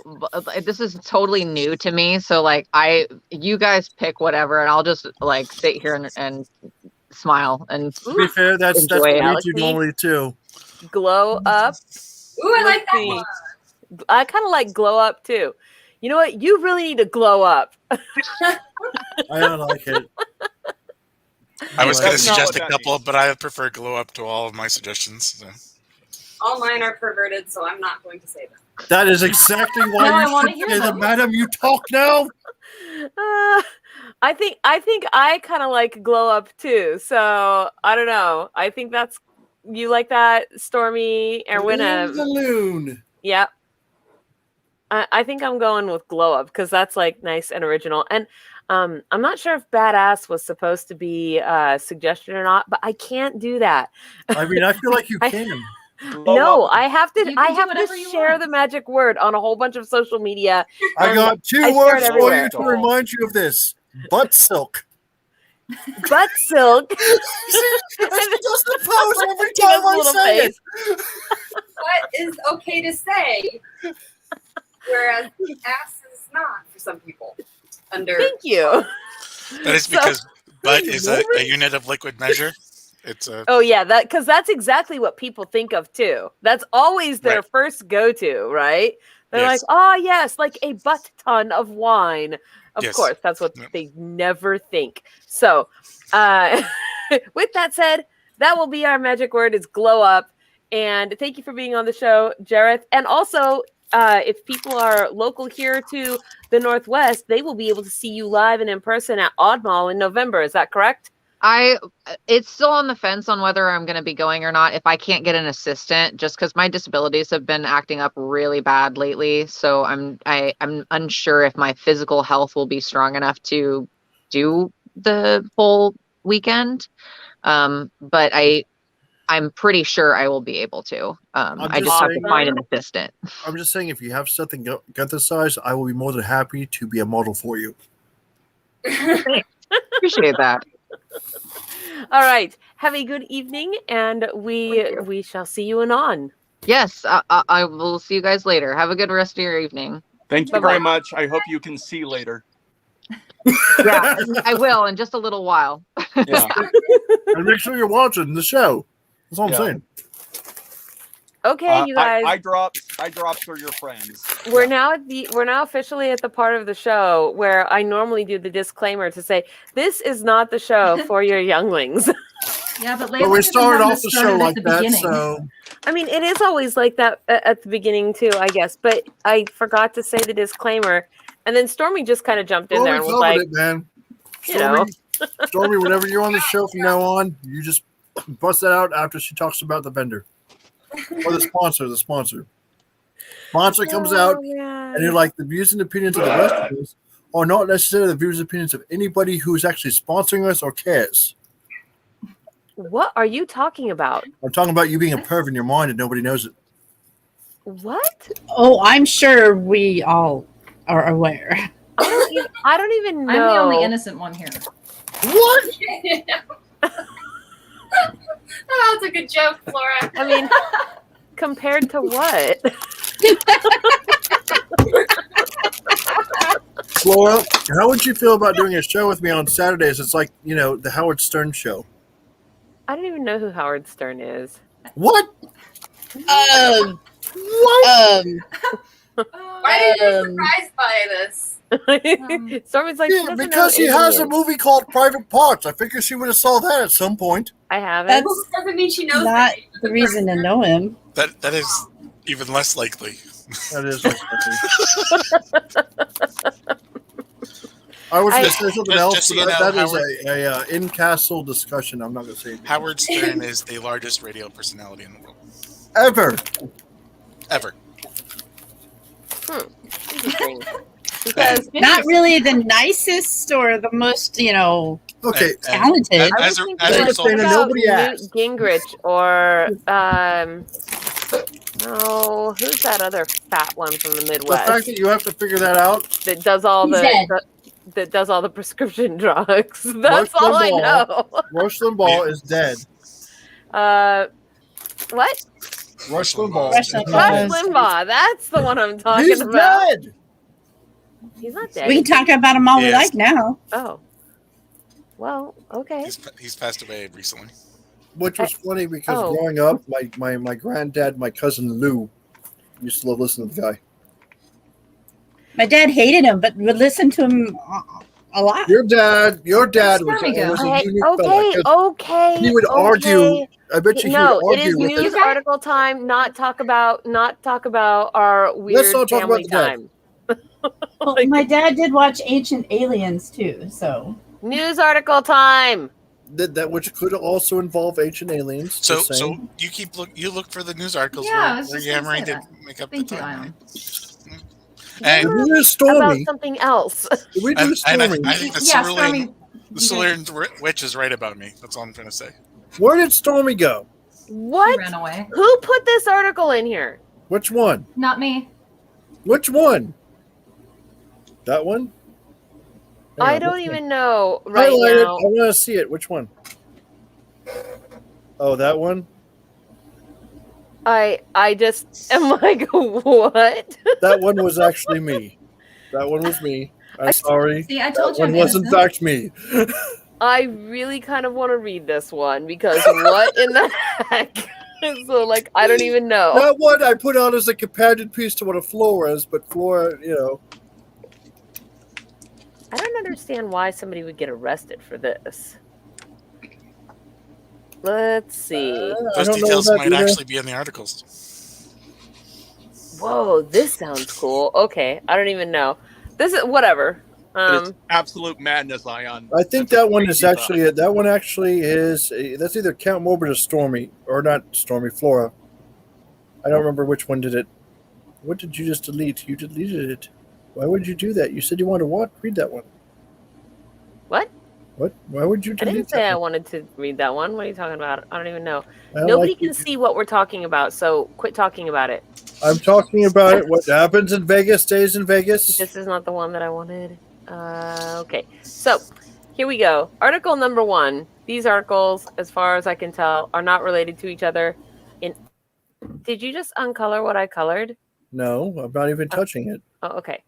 This is totally new to me. So like you guys pick whatever, and I'll just like sit here and smile and to be fair, that's Enjoy what it. we do Galaxy. normally too. Glow up. Ooh, I like that see. one. I kind of like glow up too. You know what? You really need to glow up. I don't like it. I was going to That's not suggest what a that couple, means. but I prefer glow up to all of my suggestions. So. All mine are perverted, so I'm not going to say them. That is exactly why No, I you wanna should hear say that, them. madam. You talk now. I think I kind of like glow up too. So I don't know. I think that's you like that, Stormy, Erwin. The loon. Yeah. I think I'm going with glow up because that's like nice and original. And I'm not sure if badass was supposed to be a suggestion or not, but I can't do that. I mean, I feel like you can. No, I have to. You can I do have whatever to you share want. the magic word on a whole bunch of social media. I and got two I share it words for everywhere. you to remind you of this. Butt silk. Butt silk. She does the pose every She does time I little say face. it. What is okay to say, whereas ass is not for some people. Thank you. That is because butt is a unit of liquid measure. It's a Oh yeah, because that's exactly what people think of too. That's always their first go-to, right? They're Yes. like, oh yes, like a butt ton of wine. Of Yes. course, that's what Yep. they never think. So, with that said, that will be our magic word is glow up. And thank you for being on the show, Jareth. And also, if people are local here to the Northwest, they will be able to see you live and in person at Odd Mall in November. Is that correct? It's still on the fence on whether I'm going to be going or not if I can't get an assistant, just because my disabilities have been acting up really bad lately. So I'm unsure if my physical health will be strong enough to do the whole weekend. But I'm pretty sure I will be able to. I just have to find an assistant. I'm just saying, if you have something Gunther size, I will be more than happy to be a model for you. Appreciate that. All right. Have a good evening, and we shall see you anon. Yes, I will see you guys later. Have a good rest of your evening. Thank you Bye-bye. very much. I hope you can see later. Yeah, I will in just a little while. Yeah. And make sure you're watching the show. That's all I'm Yeah. saying. Okay, you guys. I dropped for your friends. We're now officially at the part of the show where I normally do the disclaimer to say this is not the show for your younglings. Yeah, but But we started off the show like that, beginning. so I mean, it is always like that at the beginning too, I guess. But I forgot to say the disclaimer, and then Stormy just kind of jumped in there and was covered like, it, man. you know. Stormy, whenever you're on the show from now on, you just bust that out after she talks about the vendor or the sponsor. The sponsor comes out, and you're like, the views and opinions of the rest of us are not necessarily the views and opinions of anybody who's actually sponsoring us or cares. What are you talking about? I'm talking about you being a perv in your mind and nobody knows it. What? Oh, I'm sure we all are aware. I don't even know. I'm the only innocent one here. What? Oh, that's a good joke, Flora. I mean, compared to what? Flora, how would you feel about doing a show with me on Saturdays? It's like, the Howard Stern show. I don't even know who Howard Stern is. What? Why are you surprised by this? Stormy's like, Yeah, because he has a movie called Private Parts. I figure she would have saw that at some point. I haven't. That's Doesn't mean she knows not that. the reason to know him. That is even less likely. That is I was going to say something else, just so but you know, that is Howard- a in-castle discussion. I'm not going to say anything. Howard Stern is the largest radio personality in the world. Ever. Interesting. Because Not really the nicest or the most, Okay. talented. As a Like, result, what about nobody Newt asked. Gingrich or no, who's that other fat one from the The Midwest fact that you have to figure that out. that does all He's dead. that does all the prescription drugs? That's all I know. Rush Limbaugh is dead. What? Rush Limbaugh. Rush is Limbaugh. dead. Rush Limbaugh. That's the one I'm talking He's about. dead. He's not dead. We can talk about them all we Yes. like now. Oh. Well, okay. he's passed away recently. which was funny because oh. growing up, my granddad, my cousin Lou, used to love listening to the guy. My dad hated him, but would listen to him a lot. Your dad was Stormy go? a Okay, unique fella, 'cause okay. he would argue. I bet you No, he would it argue is with news it. article time. Not talk about our weird Let's not talk family about the dad. time. Well, my dad did watch Ancient Aliens too, so News article time. That which could also involve ancient aliens. So just saying. you look for the news articles Yeah, I where, was where just you're gonna hammering say to that. make up Thank the you, time. Ion. And Did we do About Stormy? something else. Did we do I Stormy? think the Yeah, Cerulean Stormy. witch is right about me. That's all I'm trying to say. Where did Stormy go? She What? ran away. Who put this article in here? Which one? Not me. Which one? That one? Hang I on, don't which one? even know right Highlight it. now. I want to see it. Which one? Oh, that one? I just am like, what? That one was actually me. That one was me. I'm sorry. See, I told That you one I'm was in innocent. fact me. I really kind of want to read this one because what in the heck? So like, I don't even know. That one I put on as a companion piece to one of Flora's, but Flora, I don't understand why somebody would get arrested for this. Let's see. I Those don't know details that might either. actually be in the articles. Whoa, this sounds cool. Okay, I don't even know. This is whatever. It's absolute madness, Ion. I think That's a that one is crazy actually thought. that one actually is that's either Count Morbid or Stormy, or not Stormy, Flora. I don't remember which one did it. What did you just delete? You deleted it. Why would you do that? You said you wanted to what? Read that one. What? What? Why would you I delete didn't say I that one? wanted to read that one. What are you talking about? I don't even know. I don't Nobody like can you. see what we're talking about, so quit talking about it. I'm talking about it. What happens in Vegas stays in Vegas. This is not the one that I wanted. Okay, so here we go. Article number 1. These articles, as far as I can tell, are not related to each other. Did you just uncolor what I colored? No, I'm not even touching it. Oh, okay.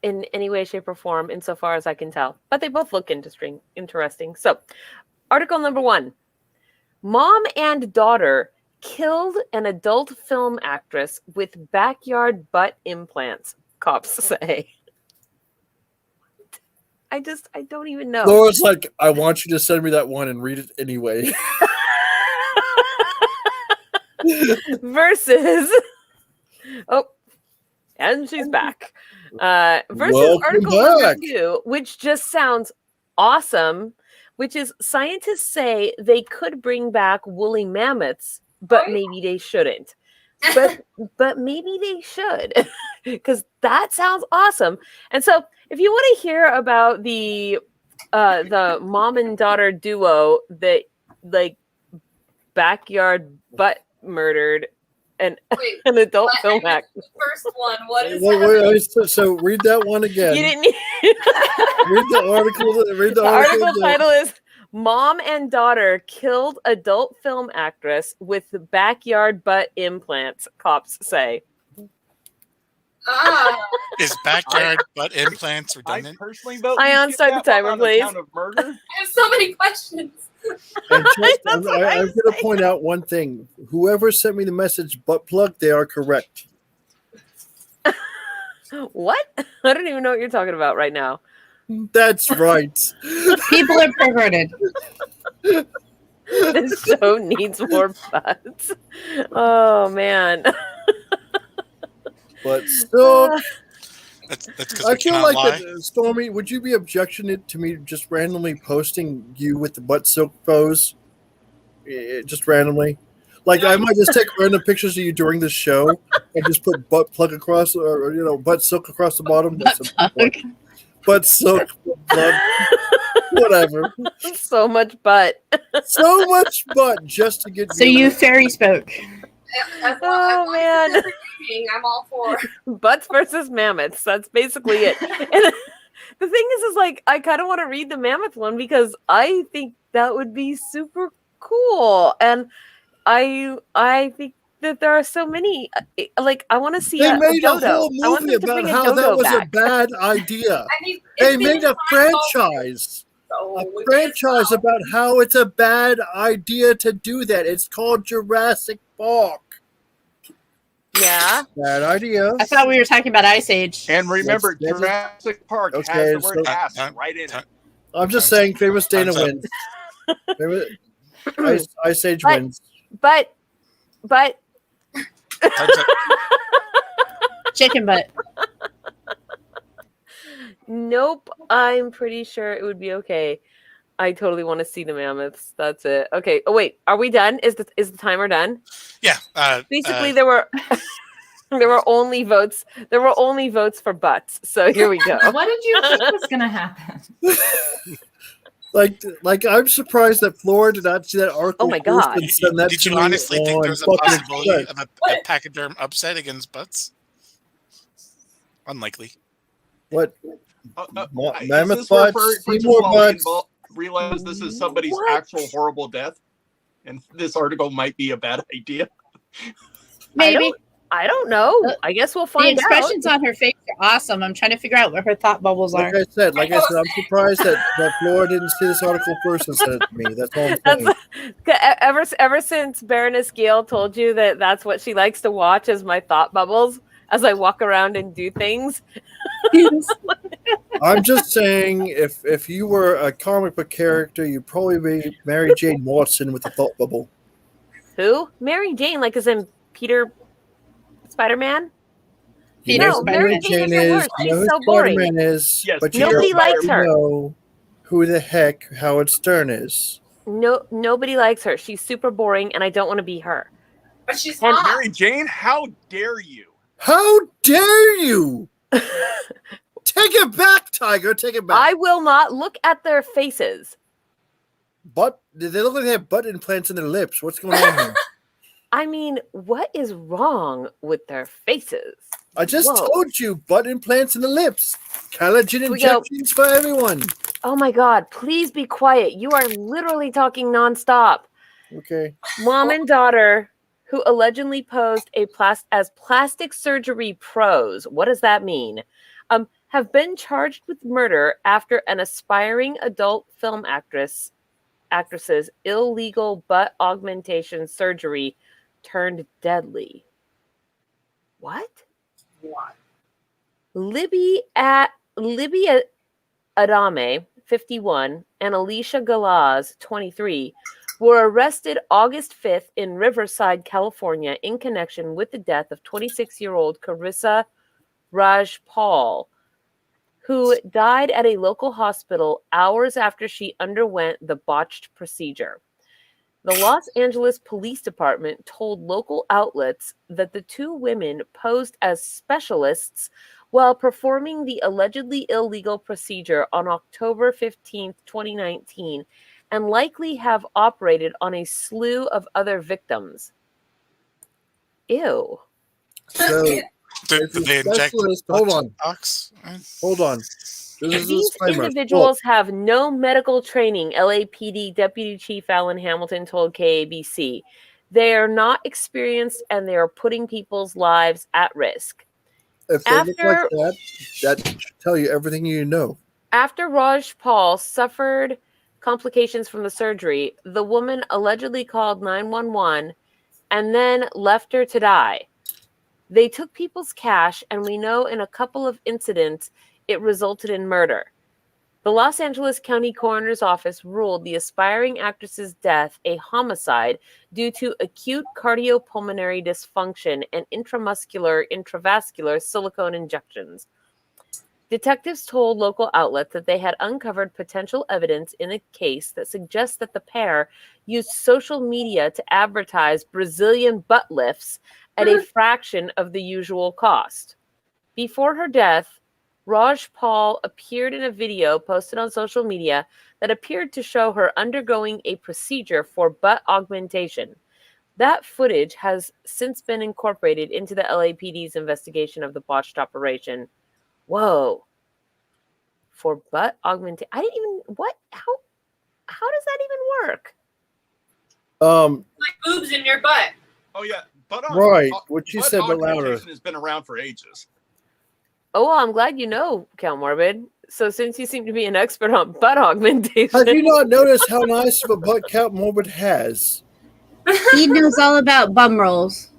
In any way, shape, or form, insofar as I can tell. But they both look interesting. So, article number 1. Mom and daughter killed an adult film actress with backyard butt implants, cops say. I don't even know. Laura's like, I want you to send me that one and read it anyway. Versus, and she's back. Versus Welcome article number back. 2, which just sounds awesome, which is scientists say they could bring back woolly mammoths, but maybe they shouldn't. But maybe they should, because that sounds awesome. And so, if you want to hear about the mom and daughter duo that like backyard butt murdered an adult film actor. First one, what is So read that one again. You didn't need Read the article. Read the the article again. title is Mom and Daughter Killed Adult Film Actress with Backyard Butt Implants, cops say. Is backyard butt implants I redundant? personally vote. Ion, we skip start the that timer, one on please. account of murder. I have so many questions. And just, That's what I'm I'm going to point out one thing. Whoever sent me the message butt plug, they are correct. What? I don't even know what you're talking about right now. That's right. people are perverted. This show needs more butts. Oh, man. But still, That's because I we feel cannot like lie. Stormy, would you be objectioning to me just randomly posting you with the butt silk pose? Just randomly? Like, I might just take random pictures of you during the show and just put butt plug across, or butt silk across the bottom. Butt silk plug. Whatever. So much butt. So much butt just to get So you fairy spoke. Oh, man. I'm all for. Butts versus mammoths. That's basically it. And the thing is like, I kind of want to read the mammoth one because I think that would be super cool. And I think that there are so many. Like, I want to see They a made a dodo. whole I want movie them to about bring a how that dodo was a back. bad idea. I mean, They it's been made a time franchise. Oh, a franchise about how it's a bad idea to do that. It's called Jurassic Park. Yeah. Bad idea. I thought we were talking about Ice Age. And remember, That's it. Jurassic Park Okay, has the word so- ass right in it. I'm just saying, famous Dana Time's up. wins. Ice Age But- wins. But Time's up. Chicken butt. nope, I'm pretty sure it would be okay. I totally want to see the mammoths. That's it. Okay. Oh wait, are we done? Is the timer done? Yeah. Basically, there were there were only votes. There were only votes for butts. So here we go. What did you think was gonna happen? Like I'm surprised that Flora did not see that article. Oh my first God. and send that Did to you me honestly think on there's a fucking possibility set. of a pachyderm upset against butts? Unlikely. What? Is Mammoth this butts, referred to Seymour while we butts. realize this is somebody's What? actual horrible death, and this article might be a bad idea? Maybe. I don't know. I guess we'll The find out. expressions on her face are awesome. I'm trying to figure out what her thought bubbles are. Like I said, I'm surprised that Flora didn't see this article first and send it to me. That's all I'm saying. Ever since Baroness Gale told you that that's what she likes to watch as my thought bubbles as I walk around and do things. I'm just saying, if you were a comic book character, you'd probably be Mary Jane Watson with a thought bubble. Who? Mary Jane, like as in Peter Spider-Man? You Peter know who Mary Mary Jane Jane is the is. worst. You know She's who so boring. Spider-Man is. Yes, but you Nobody don't likes her. know who the heck Howard Stern is. No, nobody likes her. She's super boring, and I don't want to be her. But she's And hot. Mary Jane, how dare you? How dare you? Take it back, Tiger. Take it back. I will not look at their faces. But they look like they have butt implants in their lips. What's going on here? I mean, what is wrong with their faces? I just Whoa. told you, butt implants in the lips. Collagen we go? injections for everyone. Oh my God, please be quiet. You are literally talking nonstop. Okay. Mom and daughter who allegedly posed as plastic surgery pros. What does that mean? Have been charged with murder after an aspiring adult film actress's illegal butt augmentation surgery turned deadly. What? What? Libby Adame, 51, and Alicia Galaz, 23, were arrested August 5th in Riverside, California, in connection with the death of 26-year-old Carissa Rajpal, who died at a local hospital hours after she underwent the botched procedure. The Los Angeles Police Department told local outlets that the two women posed as specialists while performing the allegedly illegal procedure on October 15, 2019, and likely have operated on a slew of other victims. Ew. So, Did they inject specialist- hold butts on. and cocks? Hold on. This is a These disclaimer. individuals have no medical training, LAPD Deputy Chief Alan Hamilton told KABC. They are not experienced and they are putting people's lives at risk. If they look After- like that should tell you everything you know. After Raj Paul suffered complications from the surgery, the woman allegedly called 911 and then left her to die. They took people's cash, and we know in a couple of incidents it resulted in murder. The Los Angeles County Coroner's Office ruled the aspiring actress's death a homicide due to acute cardiopulmonary dysfunction and intravascular silicone injections. Detectives told local outlets that they had uncovered potential evidence in the case that suggests that the pair used social media to advertise Brazilian butt lifts at a fraction of the usual cost. Before her death, Raj Paul appeared in a video posted on social media that appeared to show her undergoing a procedure for butt augmentation. That footage has since been incorporated into the LAPD's investigation of the botched operation. Whoa. For butt augmentation. I didn't even what? How does that even work? Like boobs in your butt. Oh yeah, Right, what you said, but louder. Has been around for ages. Oh, well, I'm glad you know, Cal Morbid. So since you seem to be an expert on butt augmentation, Have you not noticed how nice of a butt Count Morbid has? He knows all about bum rolls.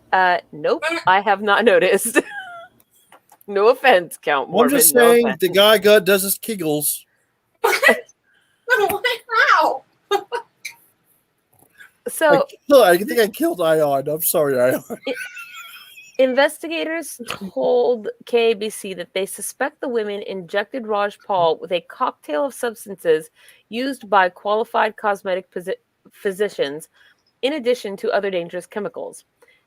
Nope, I have not noticed. No offense, Count I'm Morbid. just no saying, offense. the guy does his kegels. Wow. So I think I killed Ion. I'm sorry, Ion. investigators told KABC that they suspect the women injected Raj Paul with a cocktail of substances used by qualified cosmetic physicians, in addition to other dangerous chemicals.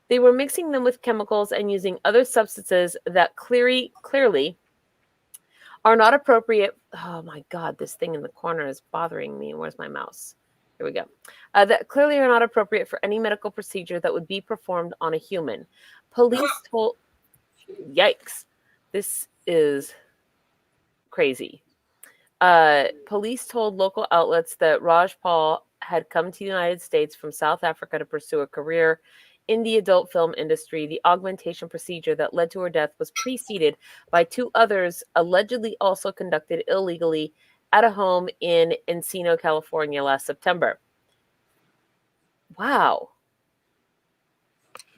They were mixing them with chemicals and using other substances that clearly are not appropriate. Oh my God, this thing in the corner is bothering me. Where's my mouse? Here we go. That clearly are not appropriate for any medical procedure that would be performed on a human. Police told, yikes, this is crazy. Police told local outlets that Raj Paul had come to the United States from South Africa to pursue a career in the adult film industry. The augmentation procedure that led to her death was preceded by 2 others allegedly also conducted illegally at a home in Encino, California last September. Wow.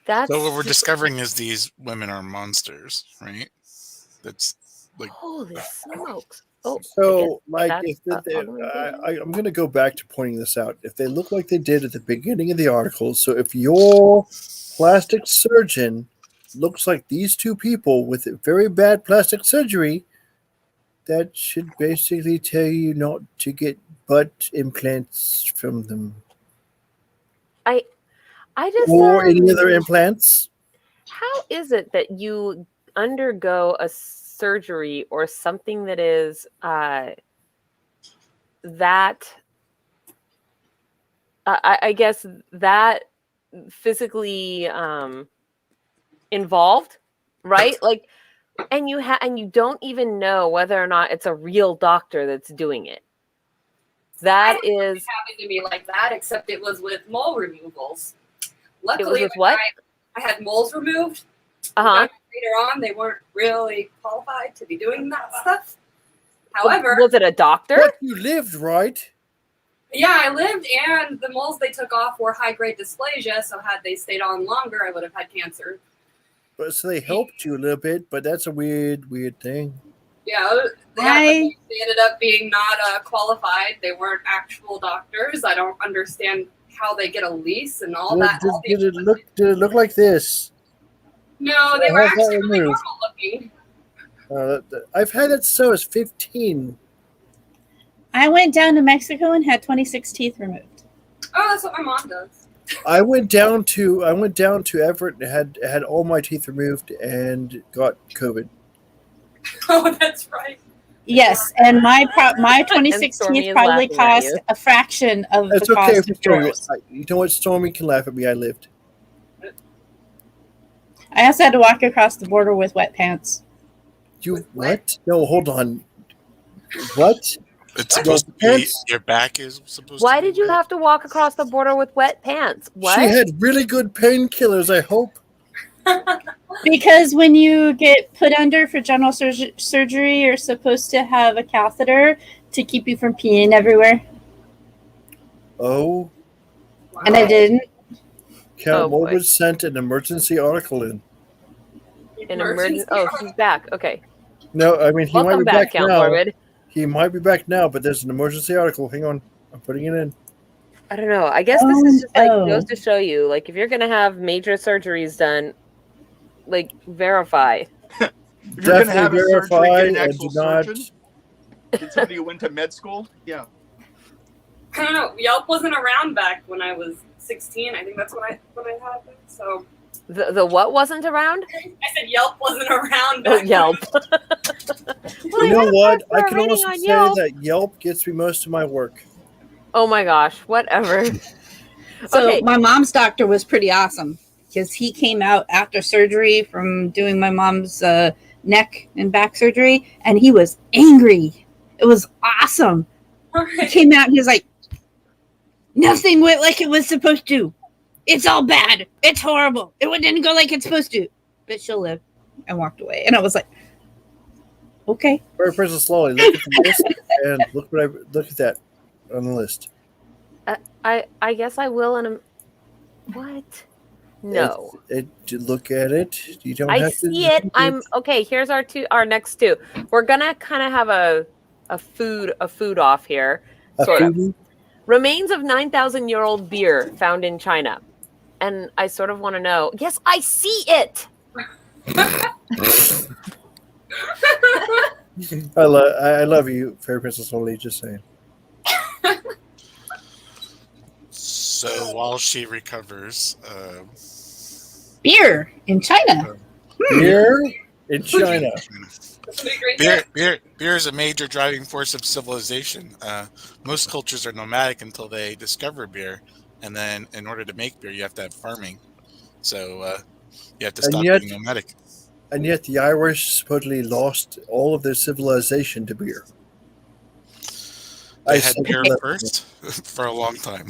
That's So what we're discovering is these women are monsters, right? That's like holy smokes. Oh, So, I like, guess if that's augmentation. I'm going to go back to pointing this out. If they look like they did at the beginning of the article, so if your plastic surgeon looks like these 2 people with very bad plastic surgery, that should basically tell you not to get butt implants from them I just or any other implants. how is it that you undergo a surgery or something that is that I guess that physically involved, right? Like, and you don't even know whether or not it's a real doctor that's doing it. That is happened to me like that, except it was with mole removals. it was Luckily, with what? I had moles removed. Uh-huh. Later on, they weren't really qualified to be doing that stuff. However, Was it a doctor? But you lived, right? yeah, I lived, and the moles they took off were high-grade dysplasia, so had they stayed on longer, I would have had cancer. But so they helped you a little bit, but that's a weird thing. Yeah, they ended up being not qualified. They weren't actual doctors. I don't understand how they get a lease and all that. Did it look like this? No, they I were had that actually really removed. normal looking. I've had that so as 15. I went down to Mexico and had 26 teeth removed. Oh, that's what my mom does. I went down to Everett and had all my teeth removed and got COVID. Oh, that's right. Yes, and my 26 Stormy teeth is probably laughing at cost you. a fraction of That's the okay cost for of Stormy. yours. You know what? Stormy can laugh at me. I lived. I also had to walk across the border with wet pants. You what? No, hold on. What? it's supposed to be Pants? your back is supposed Why to be did you wet. have to walk across the border with wet pants? What? She had really good painkillers, I hope. Because when you get put under for general surgery, you're supposed to have a catheter to keep you from peeing everywhere. Oh, And I didn't. Count Oh, boy. Morbid sent an emergency article in. An emergency. Oh, she's back. Okay. No, I mean he Welcome might be back, back Count now. Morbid. He might be back now, but there's an emergency article. Hang on, I'm putting it in. I don't know. I guess this is just like Oh. goes to show you, like if you're gonna have major surgeries done, like verify. If you're gonna have a surgery, verify get an and actual do not. surgeon. Get somebody who went to med school. Yeah. I don't know. Yelp wasn't around back when I was 16. I think that's when I had them. So The what wasn't around? I said Yelp wasn't around Oh, back. Yelp. You know what? I can rating also on say Yelp. that Yelp gets me most of my work. Oh my gosh! Whatever. So Okay. my mom's doctor was pretty awesome because he came out after surgery from doing my mom's neck and back surgery, and he was angry. It was awesome. He came out and he was like, "Nothing went like it was supposed to. It's all bad. It's horrible. It didn't go like it's supposed to. But she'll live," and walked away. And I was like, Okay. Fairy Princess slowly look at the list and look at that on the list. I guess I will in a what? No. Look at it. You don't I have see to. it. I'm okay. Here's our next two. We're gonna kind of have a food off here. Sort of. Remains of 9,000-year-old beer found in China. And I sort of want to know. Yes, I see it. I love you, Fairy Princess Only. Just saying. So while she recovers, Beer in China. Beer in China. Beer is a major driving force of civilization. Most cultures are nomadic until they discover beer, and then in order to make beer, you have to have farming. So you have to stop being nomadic. And yet the Irish supposedly lost all of their civilization to beer. They had beer first for a long time.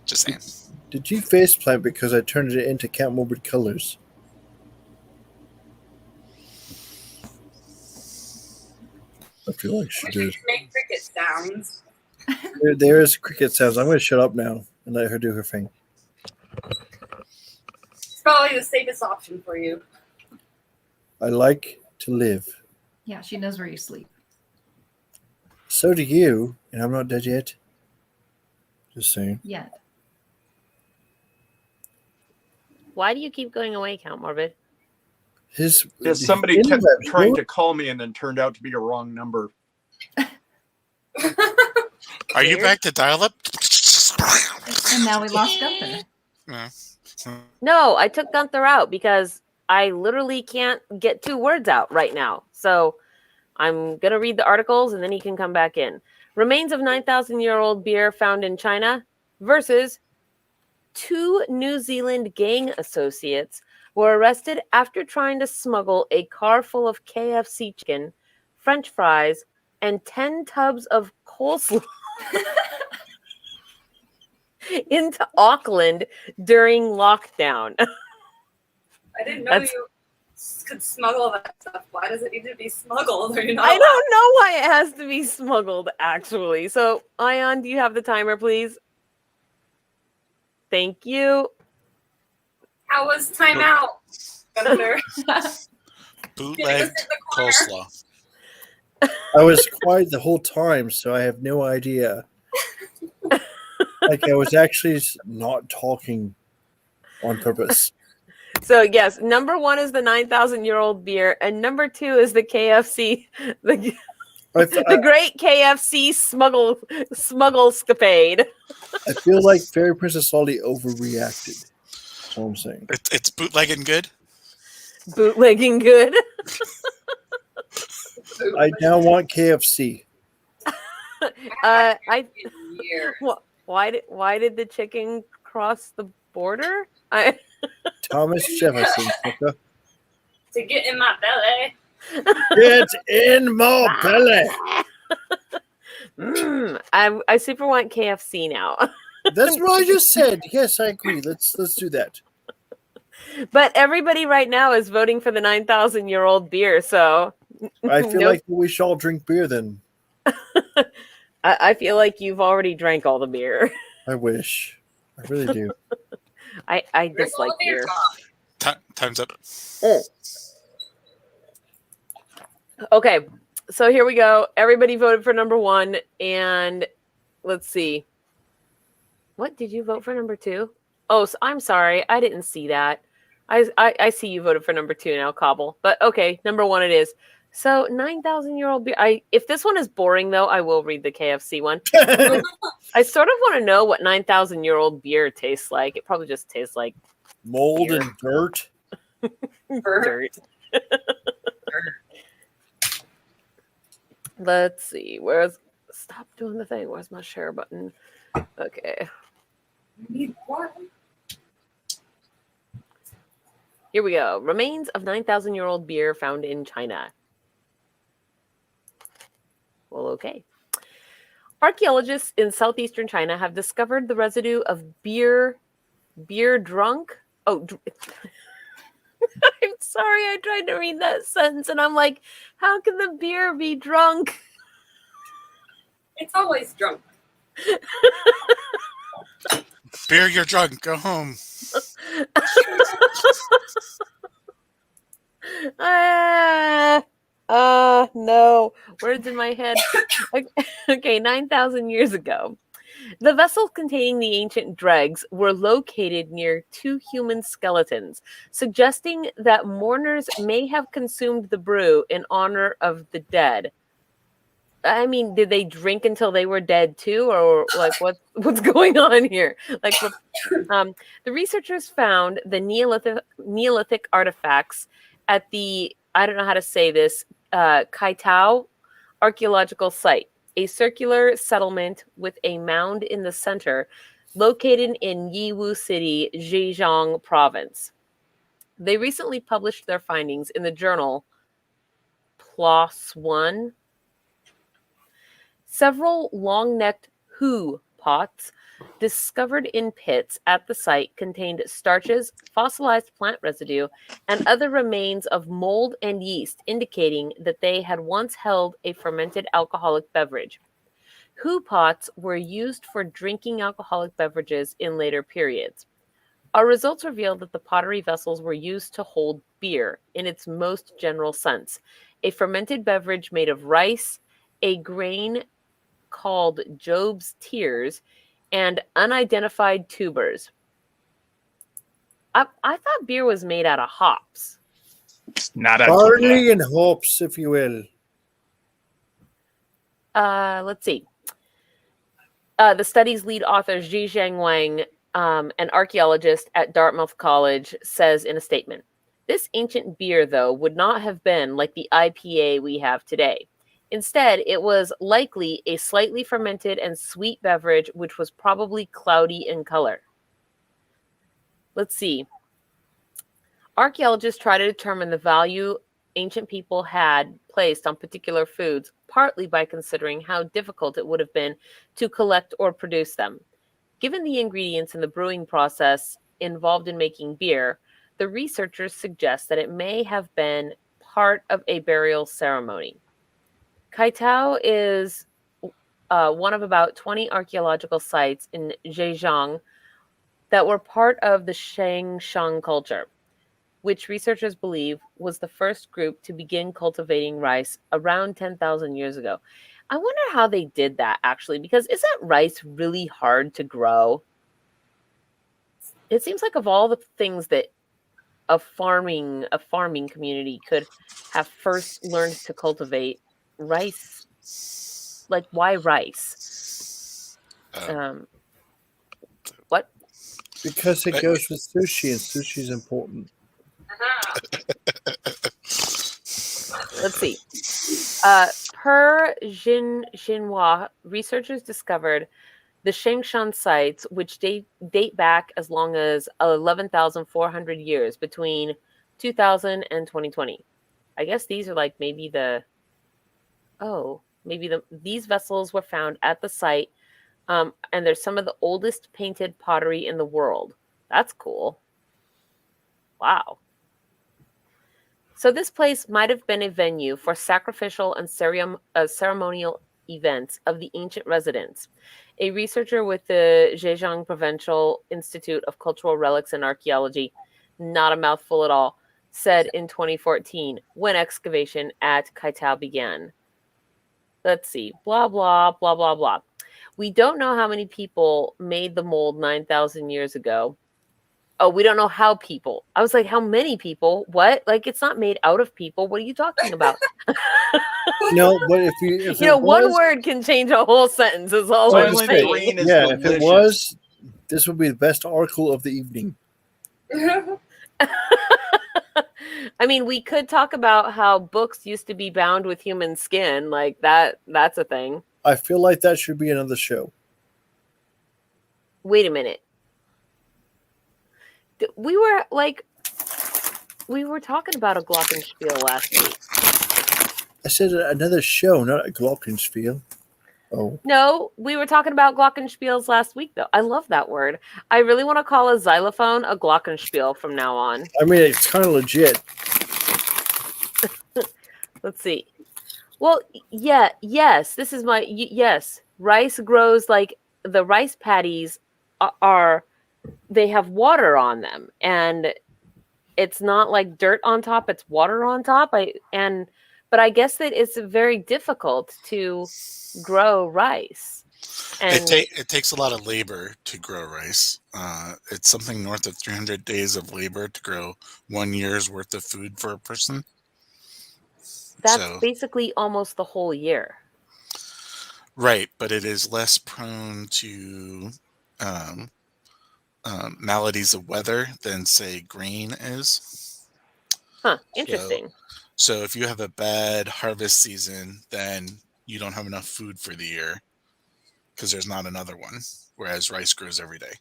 Just saying. Did you faceplant because I turned it into Count Morbid colors? I feel like she did. Make cricket sounds. There is cricket sounds. I'm going to shut up now and let her do her thing. It's probably the safest option for you. I like to live. Yeah, she knows where you sleep. So do you, and I'm not dead yet. Just saying. Yet. Why do you keep going away, Count Morbid? Because somebody kept trying to call me and then turned out to be a wrong number. Are you back to dial-up? And now we lost Gunther. No, I took Gunther out because I literally can't get 2 words out right now. So I'm going to read the articles and then he can come back in. Remains of 9,000-year-old beer found in China versus 2 New Zealand gang associates were arrested after trying to smuggle a car full of KFC chicken, French fries, and 10 tubs of coleslaw into Auckland during lockdown. I didn't know you could smuggle that stuff. Why does it need to be smuggled? Are you not I don't know why it has to be smuggled, actually. So, Ion, do you have the timer, please? Thank you. How was timeout, Gunther? Bootleg coleslaw. I was quiet the whole time, so I have no idea. Like I was actually not talking on purpose. So yes, number 1 is the 9,000-year-old beer, and number 2 is the KFC, the great KFC smuggle-scapade. I feel like Fairy Princess Lolly overreacted. That's what I'm saying. It's bootlegging good. Bootlegging good. I now want KFC. Why did the chicken cross the border? Thomas Jefferson. Sucker. To get in my belly. Get in my belly. I super want KFC now. That's what I just said. Yes, I agree. Let's do that. But everybody right now is voting for the 9,000-year-old beer, so I feel like we should all drink beer then. I feel like you've already drank all the beer. I wish. I really do. I dislike beer. Time's up. Okay, so here we go. Everybody voted for number 1, and let's see. What did you vote for number 2? Oh, so I'm sorry, I didn't see that. I see you voted for number 2 now, Cobble. But okay, number 1 it is. So 9,000-year-old beer. If this one is boring though, I will read the KFC one. I sort of want to know what 9,000-year-old beer tastes like. It probably just tastes like mold beer. and dirt. Dirt. Let's see. Stop doing the thing. Where's my share button? Okay. Here we go. Remains of 9,000-year-old beer found in China. Well, okay. Archaeologists in southeastern China have discovered the residue of beer drunk. Oh, I'm sorry. I tried to read that sentence and I'm like, how can the beer be drunk? It's always drunk. Beer, you're drunk. Go home. No. Words in my head. Okay, 9,000 years ago. The vessels containing the ancient dregs were located near 2 human skeletons, suggesting that mourners may have consumed the brew in honor of the dead. I mean, did they drink until they were dead too, or like what's going on here? Like, the researchers found the Neolithic artifacts at the, I don't know how to say this, Kaitao archaeological site, a circular settlement with a mound in the center, located in Yiwu City, Zhejiang Province. They recently published their findings in the journal PLOS One. Several long-necked hu pots discovered in pits at the site contained starches, fossilized plant residue, and other remains of mold and yeast, indicating that they had once held a fermented alcoholic beverage. Hu pots were used for drinking alcoholic beverages in later periods. Our results revealed that the pottery vessels were used to hold beer in its most general sense, a fermented beverage made of rice, a grain called Job's tears, and unidentified tubers. I thought beer was made out of hops. Not a barley and hops, if you will. Let's see. The study's lead author, Zhizhang Wang, an archaeologist at Dartmouth College, says in a statement, "This ancient beer, though, would not have been like the IPA we have today. Instead, it was likely a slightly fermented and sweet beverage, which was probably cloudy in color." Let's see. Archaeologists try to determine the value ancient people had placed on particular foods, partly by considering how difficult it would have been to collect or produce them. Given the ingredients in the brewing process involved in making beer, the researchers suggest that it may have been part of a burial ceremony. Kaitao is one of about 20 archaeological sites in Zhejiang that were part of the Shangshan culture, which researchers believe was the first group to begin cultivating rice around 10,000 years ago. I wonder how they did that, actually, because isn't rice really hard to grow? It seems like of all the things that a farming community could have first learned to cultivate, rice, like why rice? What? Because it goes with sushi, and sushi is important. Let's see. Per Xinhua, researchers discovered the Shangshan sites, which date back as long as 11,400 years, between 2000 and 2020. I guess these are like maybe these vessels were found at the site, and they're some of the oldest painted pottery in the world. That's cool. Wow. So this place might have been a venue for sacrificial and ceremonial events of the ancient residents. A researcher with the Zhejiang Provincial Institute of Cultural Relics and Archaeology, not a mouthful at all, said in 2014 when excavation at Kaitao began. Let's see, blah, blah, blah, blah, blah. We don't know how many people made the mold 9,000 years ago. Oh, we don't know how people. I was like, how many people? What? Like, it's not made out of people. What are you talking about? No, but if one word can change a whole sentence. Is all I'm saying. Yeah, if it was, this would be the best article of the evening. I mean, we could talk about how books used to be bound with human skin, like that. That's a thing. I feel like that should be another show. Wait a minute. We were talking about a glockenspiel last week. I said another show, not a glockenspiel. Oh, No, we were talking about glockenspiels last week, though. I love that word. I really want to call a xylophone a glockenspiel from now on. I mean, it's kind of legit. Let's see. Well, yes. This is my yes. Rice grows like the rice paddies are. They have water on them, and it's not like dirt on top; it's water on top. But I guess that it's very difficult to grow rice. And It takes a lot of labor to grow rice. It's something north of 300 days of labor to grow 1 year's worth of food for a person. that's basically almost the whole year. Right, but it is less prone to maladies of weather than, say, grain is. Huh, interesting. So if you have a bad harvest season, then you don't have enough food for the year because there's not another one, whereas rice grows every day.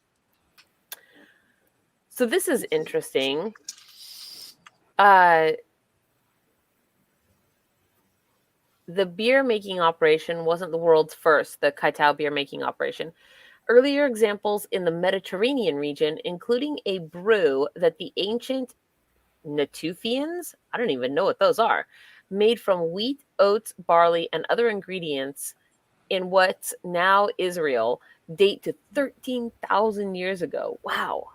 So this is interesting. The beer making operation wasn't the world's first, the Kaitao beer making operation. Earlier examples in the Mediterranean region, including a brew that the ancient Natufians, I don't even know what those are, made from wheat, oats, barley, and other ingredients in what's now Israel, date to 13,000 years ago. Wow.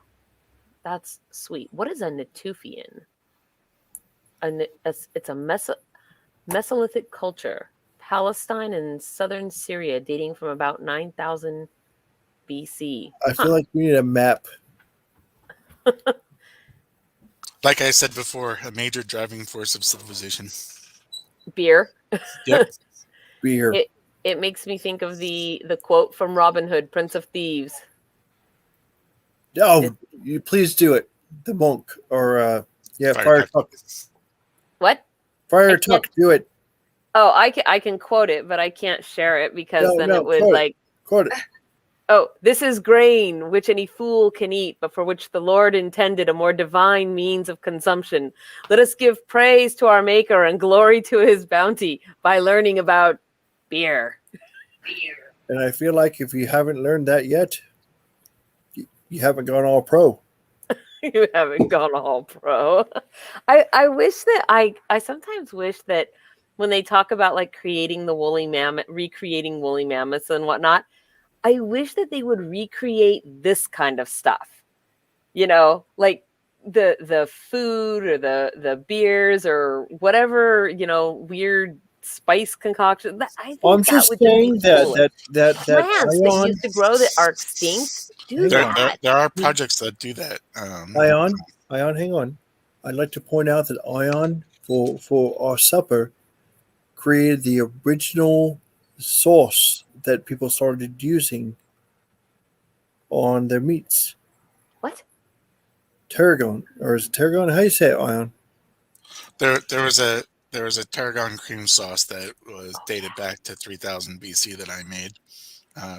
That's sweet. What is a Natufian? It's a Mesolithic culture, Palestine and southern Syria, dating from about 9,000 BC. I feel like we need a map. Like I said before, a major driving force of civilization. Beer. Yep. Beer. It makes me think of the quote from Robin Hood, Prince of Thieves. Oh, you please do it. The monk or Fire Tuck. What? Fire Tuck, do it. Oh, I can quote it, but I can't share it because it would quote it. Oh, this is grain which any fool can eat, but for which the Lord intended a more divine means of consumption. Let us give praise to our Maker and glory to his bounty by learning about beer. And I feel like if you haven't learned that yet, you haven't gone all pro. You haven't gone all pro. I wish that I sometimes wish that when they talk about like creating the woolly mammoth, recreating woolly mammoths and whatnot, I wish that they would recreate this kind of stuff. You know, like the food or the beers or whatever, weird spice concoction. I think I'm just saying that plants that used to grow that are extinct. There are projects that do that. Ion, hang on. I'd like to point out that Ion for our supper created the original sauce that people started using on their meats. What? Tarragon, or is it tarragon? How do you say it, Ion? There was a tarragon cream sauce that was dated back to 3000 BC that I made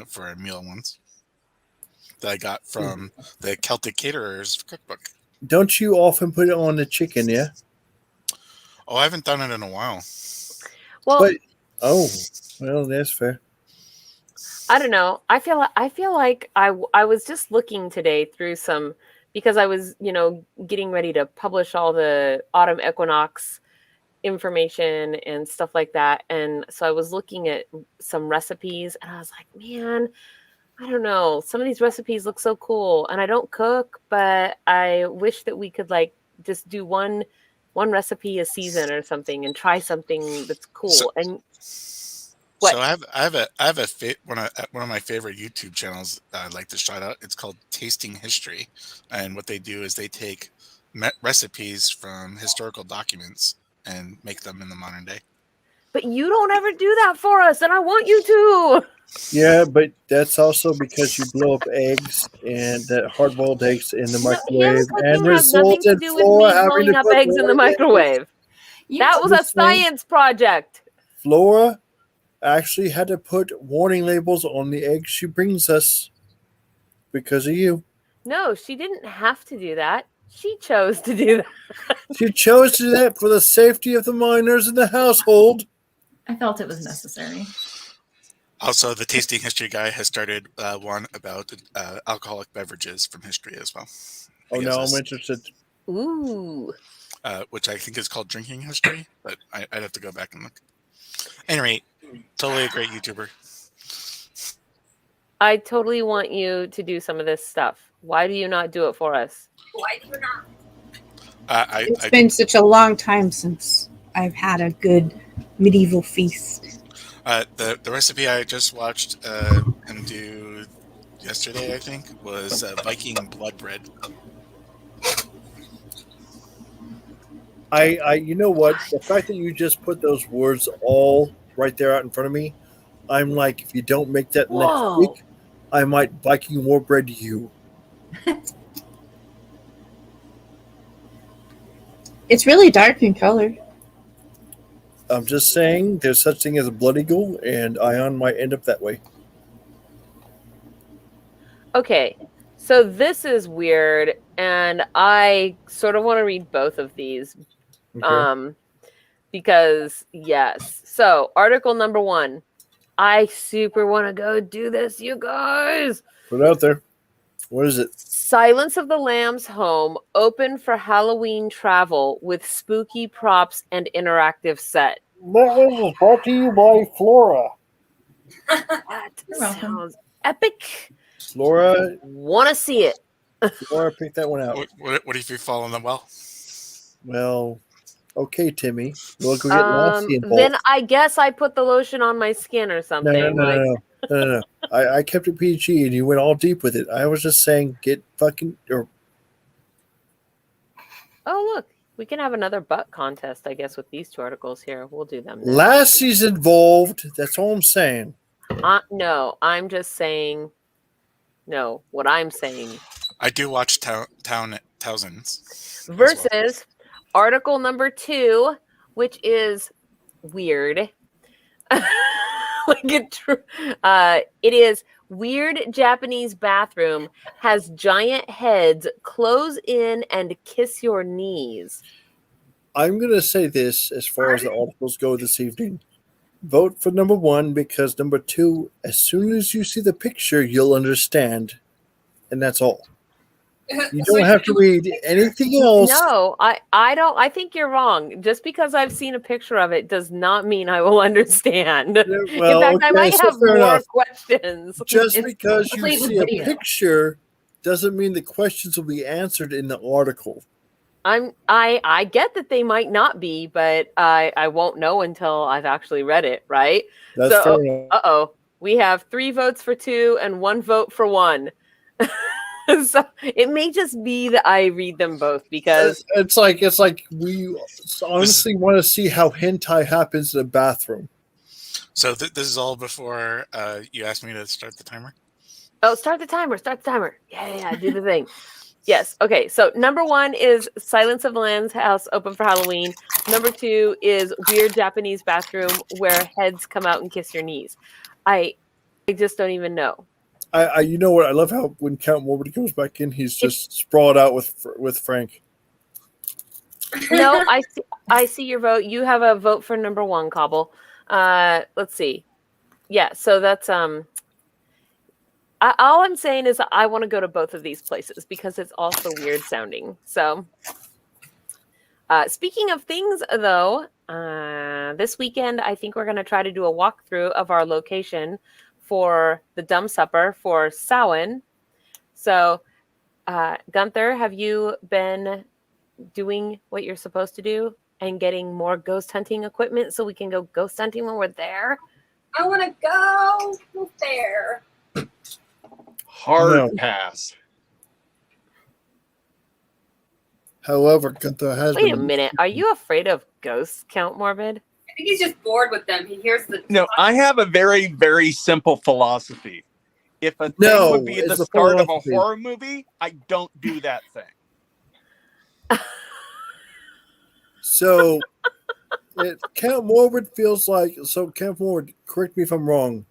for a meal once. That I got from the Celtic Caterers cookbook. Don't you often put it on the chicken, yeah? Oh, I haven't done it in a while. Well, well, that's fair. I don't know. I feel like I was just looking today through some, because I was, getting ready to publish all the autumn equinox information and stuff like that. And so I was looking at some recipes and I was like, man, I don't know. Some of these recipes look so cool, and I don't cook, but I wish that we could like just do one recipe a season or something and try something that's cool. So what? I have one of my favorite YouTube channels I'd like to shout out. It's called Tasting History, and what they do is they take recipes from historical documents and make them in the modern day. But you don't ever do that for us, and I want you to. Yeah, but that's also because you blow up eggs and that hard-boiled eggs in the microwave and result in Flora having to up put eggs in the microwave. That was a science project. Flora actually had to put warning labels on the eggs she brings us because of you. No, she didn't have to do that. She chose to do that. She chose to do that for the safety of the minors in the household. I felt it was necessary. Also, the tasting history guy has started one about alcoholic beverages from history as well. Oh, now I'm interested. Ooh. Which I think is called drinking history, but I'd have to go back and look. Anyway, totally a great YouTuber. I totally want you to do some of this stuff. Why do you not do it for us? Why do you not? It's been such a long time since I've had a good medieval feast. The recipe I just watched him do yesterday, I think, was Viking blood bread. You know what? The fact that you just put those words all right there out in front of me, I'm like, if you don't make that next week, I might Viking war bread you. It's really dark in color. I'm just saying, there's such thing as a blood eagle, and Ion might end up that way. Okay, so this is weird, and I sort of want to read both of these. Okay. Because, yes. So, article number 1. I super want to go do this, you guys. Put it out there. What is it? Silence of the Lambs home open for Halloween travel with spooky props and interactive set. This is brought to you by Flora. That sounds epic. Flora. Want to see it. Flora, pick that one out. What if you fall in the well? Well, okay, Timmy. Look, we're getting nasty involved. Then I guess I put the lotion on my skin or something. No. I kept it PG and you went all deep with it. I was just saying, get fucking. Oh, look. We can have another butt contest, I guess, with these 2 articles here. We'll do them now. Lassie's involved. That's all I'm saying. No, I'm just saying. No, what I'm saying. I do watch Thousands. Versus article number 2, which is weird. It is weird Japanese bathroom has giant heads close in and kiss your knees. I'm going to say this as far as the articles go this evening. Vote for number 1 because number 2, as soon as you see the picture, you'll understand. And that's all. You don't have to read anything else. No, I don't. I think you're wrong. Just because I've seen a picture of it does not mean I will understand. Well, in fact, I might have more questions. Just because you see a picture doesn't mean the questions will be answered in the article. I get that they might not be, but I won't know until I've actually read it, right? That's fair enough. We have 3 votes for 2 and 1 vote for 1. So it may just be that I read them both because it's like we honestly want to see how hentai happens in a bathroom. So this is all before you asked me to start the timer? Oh, start the timer. Yeah, do the thing. Yes. Okay. So number 1 is Silence of the Lambs house open for Halloween. Number 2 is weird Japanese bathroom where heads come out and kiss your knees. I just don't even know. You know what? I love how when Count Morbid comes back in, he's just sprawled out with Frank. No, I see your vote. You have a vote for number 1, Cobble. Let's see. Yeah, so that's all I'm saying is I want to go to both of these places because it's also weird sounding. So, speaking of things, though, this weekend I think we're going to try to do a walkthrough of our location for the Dumb Supper for Samhain. So, Gunther, have you been doing what you're supposed to do and getting more ghost hunting equipment so we can go ghost hunting when we're there? I want to go there. Hard pass. However, Gunther has Wait a minute. Are you afraid of ghosts, Count Morbid? I think he's just bored with them. He hears the. No, I have a very, very simple philosophy. If a thing would be the start of a horror movie, I don't do that thing. So, Count Morbid feels like... So, Count Morbid, correct me if I'm wrong.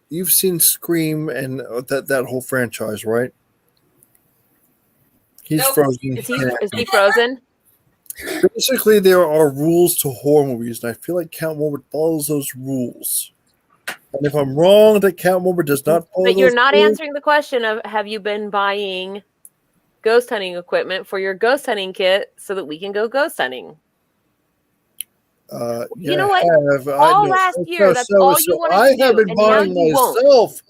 You've seen Scream and that whole franchise, right? He's frozen. Is he frozen? Basically, there are rules to horror movies, and I feel like Count Morbid follows those rules. And if I'm wrong, the count member does not follow But you're those not rules. answering the question of have you been buying ghost hunting equipment for your ghost hunting kit so that we can go ghost hunting? You know what? All last year, that's all you wanted I to have do, been and now buying you won't. myself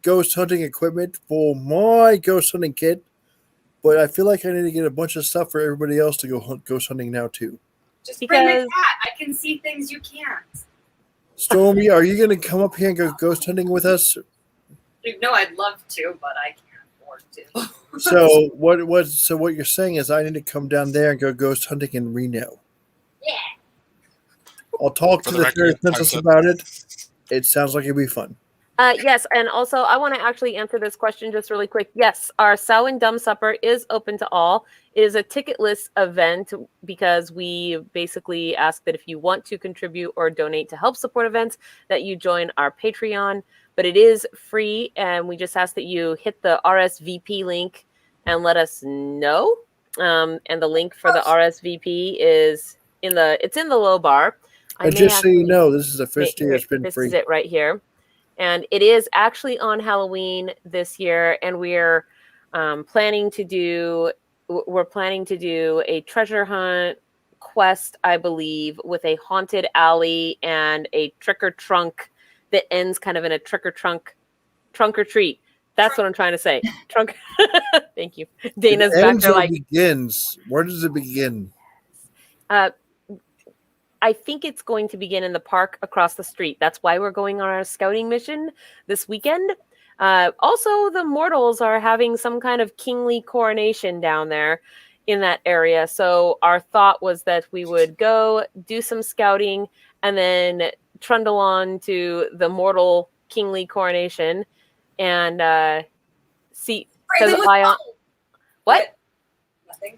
ghost hunting equipment for my ghost hunting kit, but I feel like I need to get a bunch of stuff for everybody else to go ghost hunting now too. Just bring the cat. I can see things you can't. Stormy, are you going to come up here and go ghost hunting with us? No, I'd love to, but I can't afford to. So what you're saying is I need to come down there and go ghost hunting in Reno. Yeah. I'll talk For to the the fairy record, princess time's up. about it. It sounds like it'd be fun. Yes, and also I want to actually answer this question just really quick. Yes, our Samhain Dumb Supper is open to all. It is a ticketless event because we basically ask that if you want to contribute or donate to help support events, that you join our Patreon. But it is free, and we just ask that you hit the RSVP link and let us know. And the link for the RSVP is in the low bar. And just so you know, this is the first year it's been this free. is it right here. And it is actually on Halloween this year, and we're planning to do a treasure hunt quest, I believe, with a haunted alley and a trick or trunk that ends kind of in a trunk or treat. That's what I'm trying to say. Trunk. Thank you. Dana's It back ends there or like begins. Where does it begin? I think it's going to begin in the park across the street. That's why we're going on our scouting mission this weekend. Also, the mortals are having some kind of kingly coronation down there in that area. So our thought was that we would go do some scouting and then trundle on to the mortal kingly coronation and see. Because what? Nothing.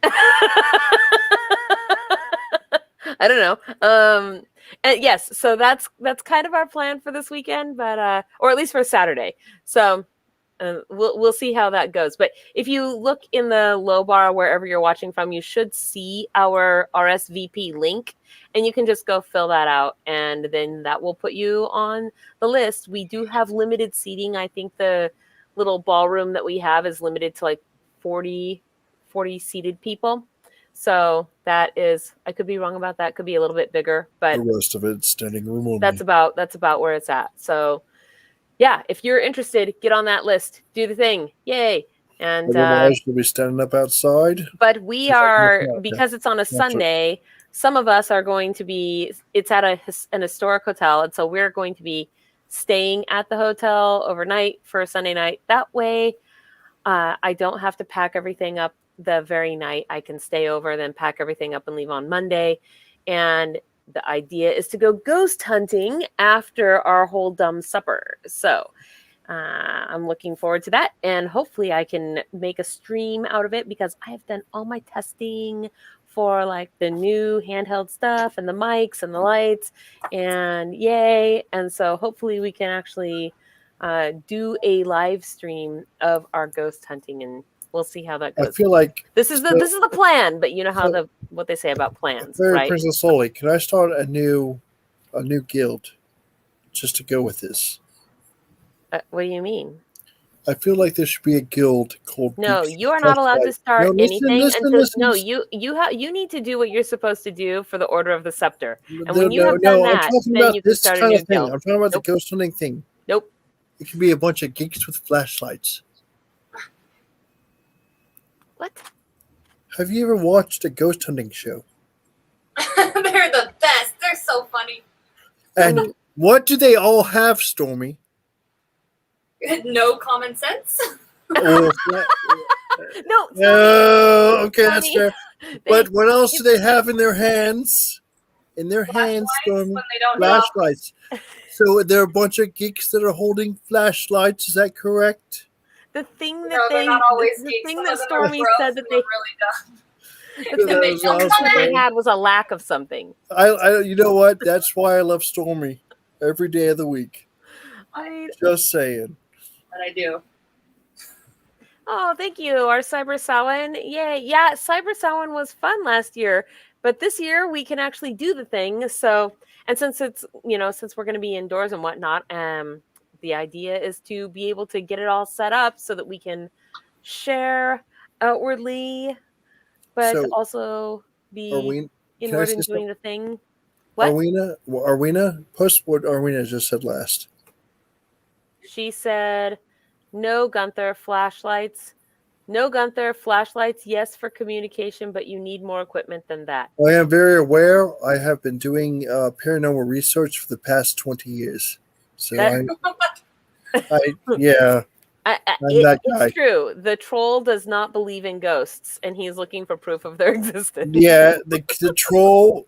I don't know. And yes, so that's kind of our plan for this weekend, but or at least for Saturday. So we'll see how that goes. But if you look in the low bar wherever you're watching from, you should see our RSVP link, and you can just go fill that out, and then that will put you on the list. We do have limited seating. I think the little ballroom that we have is limited to like 40 seated people. So that is, I could be wrong about that. Could be a little bit bigger, but The rest of it's standing room only. that's about where it's at. So yeah, if you're interested, get on that list. Do the thing. Yay. And Otherwise, we'll be standing up outside. but we are, because it's on a Sunday, some of us are going to be, it's at an historic hotel. And so we're going to be staying at the hotel overnight for a Sunday night. That way I don't have to pack everything up the very night. I can stay over, then pack everything up and leave on Monday. And the idea is to go ghost hunting after our whole dumb supper. So I'm looking forward to that. And hopefully I can make a stream out of it because I have done all my testing for like the new handheld stuff and the mics and the lights and yay. And so hopefully we can actually do a live stream of our ghost hunting, and we'll see how that goes. I feel like this is the plan, but you know how what they say about plans, Fairy right? Princess Loli, can I start a new guild just to go with this? What do you mean? I feel like there should be a guild called. No, Geeks you are not allowed to start anything until listen. you need to do what you're supposed to do for the Order of the Scepter. And No, when you have done that, I'm talking then about you can this start a kind new of thing. guild. I'm talking about Nope. the ghost hunting thing. Nope. It could be a bunch of geeks with flashlights. What? Have you ever watched a ghost hunting show? They're the best. They're so funny. And what do they all have, Stormy? No common sense. Or No. okay, that's fair. But what else do they have in their hands? In their hands, Stormy, when they don't flashlights. So there are a bunch of geeks that are holding flashlights. Is that correct? The thing that No, they're not always the geeks. thing Some that of them are Stormy gross said that and they really dumb. the thing they had was a lack of something. I you know what? That's why I love Stormy every day of the week. Just saying. But I do. Oh, thank you. Our Cyber Samhain. Yay. Yeah, Cyber Samhain was fun last year, but this year we can actually do the thing. So, And since it's, since we're going to be indoors and whatnot, the idea is to be able to get it all set up so that we can share outwardly, but So, also be Arwina, can I inward say and doing something? the thing. What? Arwina, post what Arwina just said last. She said, no, Gunther, flashlights. No, Gunther, flashlights, yes, for communication, but you need more equipment than that. I am very aware. I have been doing paranormal research for the past 20 years. So yeah. I'm that guy. It's true. The troll does not believe in ghosts, and he's looking for proof of their existence. Yeah, the troll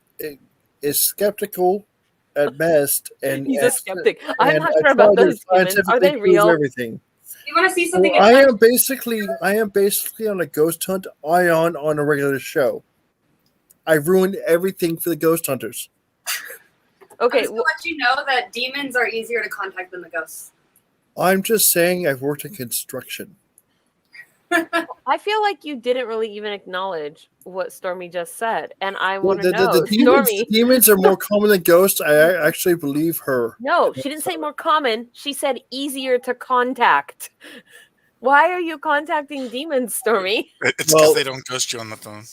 is skeptical at best, and he's a skeptic. I'm not I sure about try to those demons. Are scientifically they prove real? everything. You want to see something? I am basically on a ghost hunt on a regular show. I ruined everything for the ghost hunters. Okay, I'm just to let you know that demons are easier to contact than the ghosts. I'm just saying I've worked in construction. I feel like you didn't really even acknowledge what Stormy just said, and I want to The know, Stormy. demons are more common than ghosts. I actually believe her. No, she didn't say more common. She said easier to contact. Why are you contacting demons, Stormy? It's because they don't ghost you on the phone.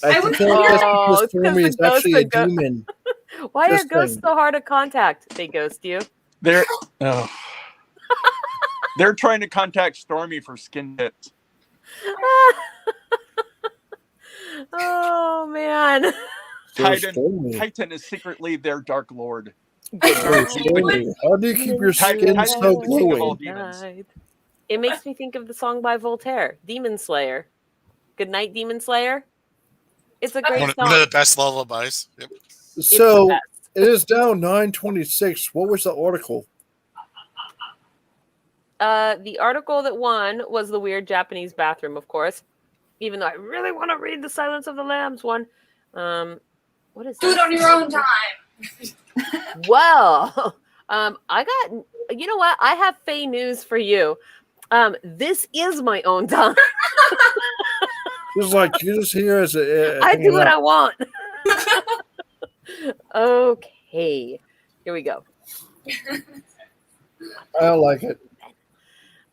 I think because Stormy is actually a demon. Why are ghosts so hard to contact? They ghost you. They're trying to contact Stormy for skin tips. Oh man. Titan is secretly their dark lord. How do you keep your skin so glowing? It makes me think of the song by Voltaire, Demon Slayer. Good night, Demon Slayer. It's a great song. One of the best lullabies. Yep. So it is now 9:26. What was the article? The article that won was the weird Japanese bathroom, of course. Even though I really want to read the Silence of the Lambs one. What is Do it on your own time. Well, I got. You know what? I have FAE news for you. This is my own time. It's like you're just here as a. I do what I want. Okay, here we go. I like it.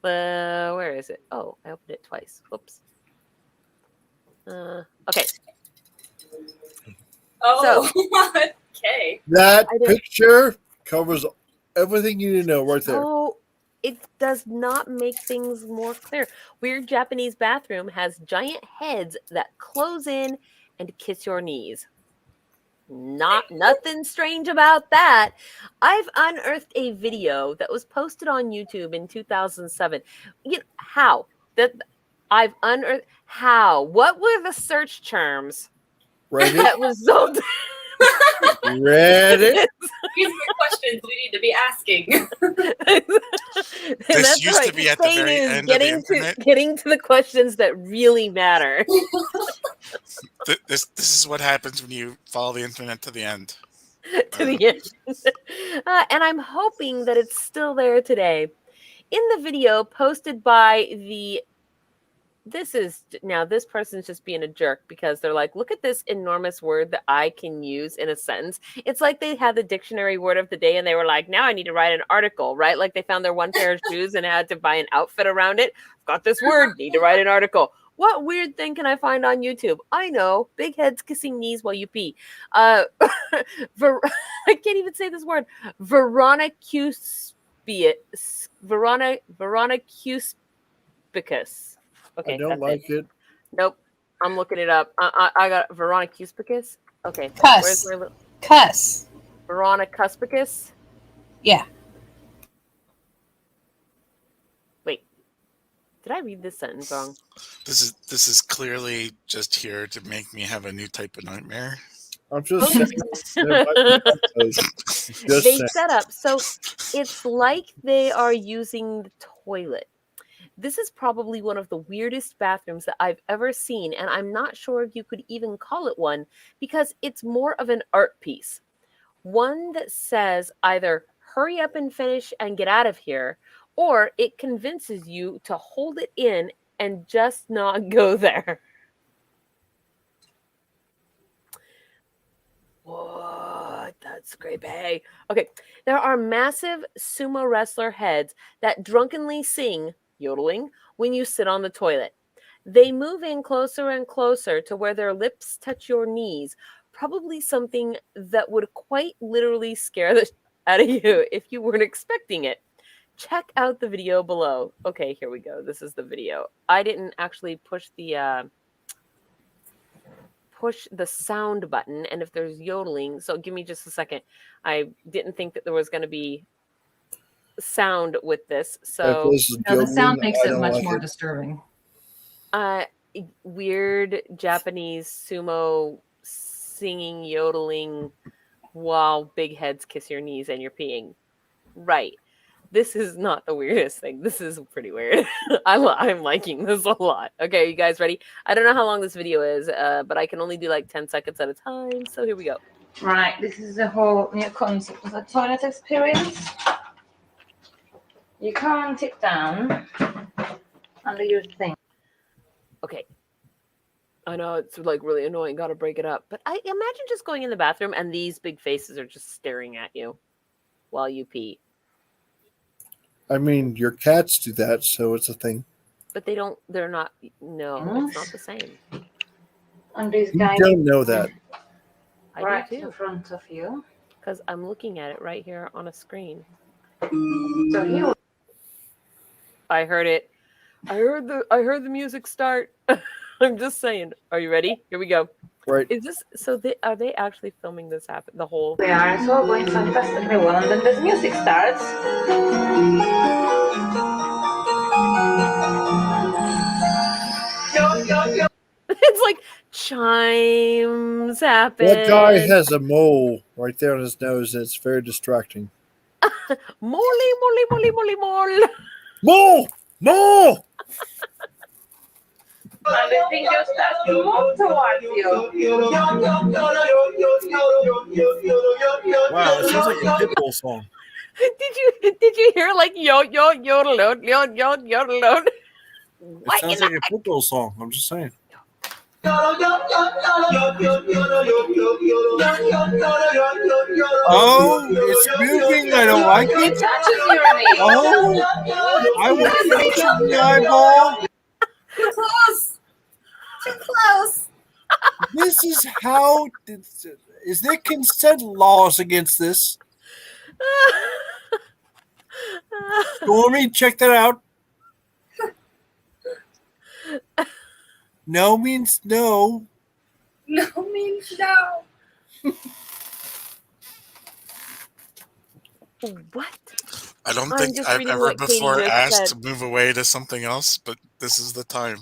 Where is it? Oh, I opened it twice. Whoops. Okay. Oh, okay. That picture covers everything you need to know right there. Oh, it does not make things more clear. Weird Japanese bathroom has giant heads that close in and kiss your knees. Nothing strange about that. I've unearthed a video that was posted on YouTube in 2007. How? That I've unearthed how? What were the search terms that resulted? These Reddit. are the questions we need to be asking. This used to be at the very end of the internet. Getting to the questions that really matter. This is what happens when you follow the internet to the end. To the end. And I'm hoping that it's still there today. In the video posted by this person's just being a jerk because they're like, look at this enormous word that I can use in a sentence. It's like they had the dictionary word of the day and they were like, now I need to write an article, right? Like they found their one pair of shoes and had to buy an outfit around it. Got this word, need to write an article. What weird thing can I find on YouTube? I know, big heads kissing knees while you pee. I can't even say this word. Veronicuspicus. Okay, I don't like it. Nope, I'm looking it up. I got Veronicuspicus. Okay, Cuss. Cuss. Veronicuspicus. Yeah. Wait, did I read this sentence wrong? This is clearly just here to make me have a new type of nightmare. I'm just they set up so it's like they are using the toilet. This is probably one of the weirdest bathrooms that I've ever seen, and I'm not sure if you could even call it one because it's more of an art piece. One that says either hurry up and finish and get out of here, or it convinces you to hold it in and just not go there. What? it's creepy. Okay, there are massive sumo wrestler heads that drunkenly sing, yodeling, when you sit on the toilet. They move in closer and closer to where their lips touch your knees, probably something that would quite literally scare the out of you if you weren't expecting it. Check out the video below. Okay, here we go. This is the video. I didn't actually push the sound button, and if there's yodeling, so give me just a second. I didn't think that there was going to be sound with this, so the sound makes it much more disturbing. Weird Japanese sumo singing, yodeling while big heads kiss your knees and you're peeing. Right. This is not the weirdest thing. This is pretty weird. I'm liking this a lot. Okay, you guys ready? I don't know how long this video is, but I can only do like 10 seconds at a time. So here we go. Right, this is the whole new concept of a toilet experience. You can't sit down under your thing. Okay. I know it's like really annoying. Got to break it up. But I imagine just going in the bathroom and these big faces are just staring at you while you pee. I mean, your cats do that, so it's a thing. But they're not, no, it's not the same. And these You guys don't know that. I right do too. in front of you. Because I'm looking at it right here on a screen. So you. I heard it. I heard the music start. I'm just saying. Are you ready? Here we go. Right. Is this so? Are they actually filming this happen? The whole. We are. It's all going fantastically well, and then this music starts. It's like chimes happen. That guy has a mole right there on his nose, and it's very distracting. Molly. Mole! Mole! And the thing just starts to move towards you. Wow, it sounds like a Pitbull song. Did you hear like yodel? It sounds like a Pitbull song. I'm just saying. Oh, it's moving. I don't like it. It touches your knee. Oh, I was touching the eyeball. Too close. Too close. This is how. Is there consent laws against this? Stormy, check that out. No means no. No means no. What? I don't I'm think just I've reading ever what Katie before just asked said. to move away to something else, but this is the time.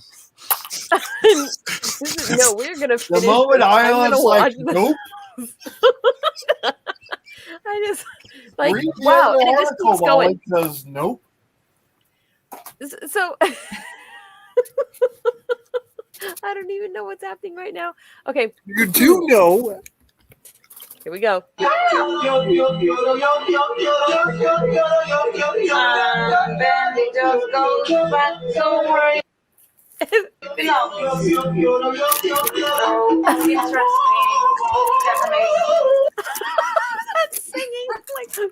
No, we're gonna finish. The moment I'm I gonna was like, watch nope. I just like Read the wow, other and it just article, keeps going. Molly, 'cause nope. So I don't even know what's happening right now. Okay, You do know. here we go. And then it just goes back to where it belongs. So interesting. Definitely. That's singing like God.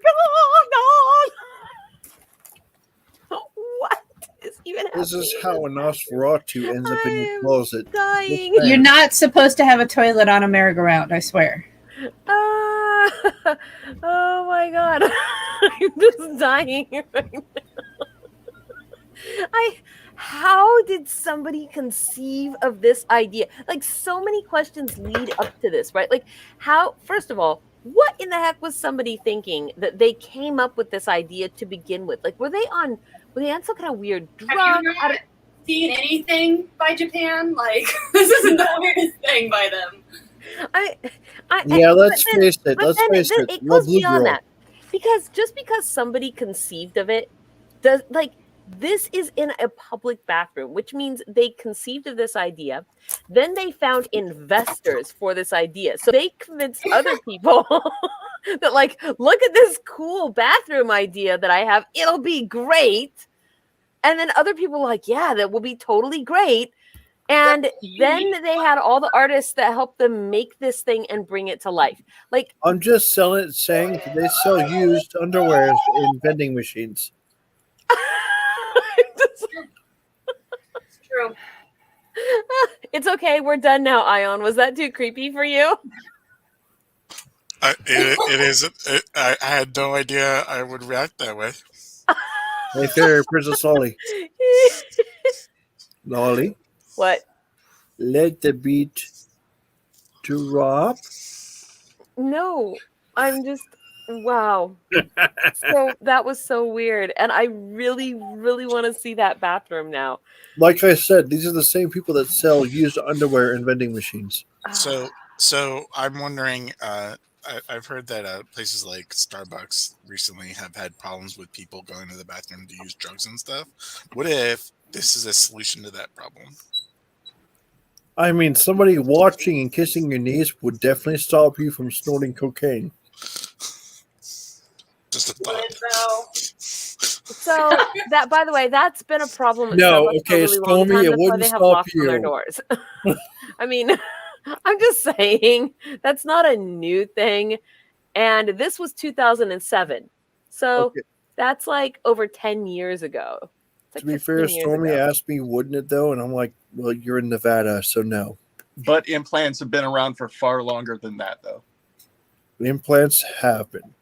What is even happening? This is how a Nosferatu ends up in your I'm closet. dying. Just saying. You're not supposed to have a toilet on a merry-go-round, I swear. Oh my God. I'm just dying right now. How did somebody conceive of this idea? Like, so many questions lead up to this, right? Like, how, first of all, what in the heck was somebody thinking that they came up with this idea to begin with? Like, were they on some kind of weird drug? Have you not seen anything by Japan? Like, this isn't the weirdest thing by them. Yeah, let's face it. But Let's then face it. it Love goes Blue beyond Girl. that. Because just because somebody conceived of it does, like, this is in a public bathroom, which means they conceived of this idea. Then they found investors for this idea. So they convinced other people that, like, look at this cool bathroom idea that I have. It'll be great. And then other people were like, yeah, that will be totally great. And then they had all the artists that helped them make this thing and bring it to life. Like, I'm just saying they sell used underwear in vending machines. It's true. It's okay. We're done now, Ion. Was that too creepy for you? It is. I had no idea I would react that way. Hey, Fairy Princess Lolly. Lolly, What? let the beat drop. No, I'm just, wow. So that was so weird. And I really, really want to see that bathroom now. Like I said, these are the same people that sell used underwear in vending machines. So I'm wondering. I've heard that places like Starbucks recently have had problems with people going to the bathroom to use drugs and stuff. What if this is a solution to that problem? I mean, somebody watching and kissing your knees would definitely stop you from snorting cocaine. Just a thought. So that, by the way, that's been a problem. At No, Starbucks okay, for a really long Stormy, time. it That's why wouldn't they have stop locks on their you. doors. I mean, I'm just saying that's not a new thing. And this was 2007. So Okay. that's like over 10 years ago. It's like To be 15 fair, years Stormy ago. asked me, wouldn't it though? And I'm like, well, you're in Nevada, so no. But implants have been around for far longer than that, though. Implants have been.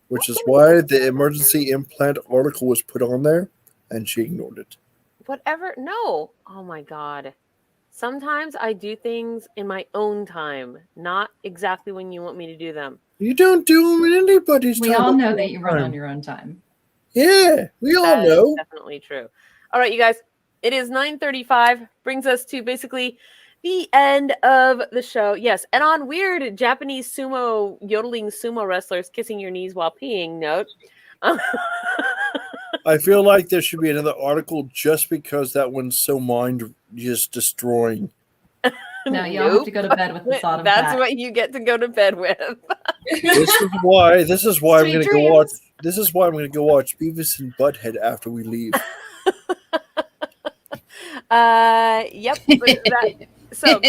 Which is why the emergency implant article was put on there, and she ignored it. Whatever. No. Oh my God. Sometimes I do things in my own time, not exactly when you want me to do them. You don't do them in anybody's We time. all at know the that same you run time. on your own time. Yeah, we all That is know. definitely true. All right, you guys. It is 9:35. Brings us to basically the end of the show. Yes, and on weird Japanese yodeling sumo wrestlers kissing your knees while peeing note. I feel like there should be another article just because that one's so mind just destroying. Now y'all have to go to bed with the thought of That's that. what you get to go to bed with. This is why I'm Sweet gonna go dreams. watch. This is why I'm gonna go watch Beavis and Butthead after we leave. Yep. So,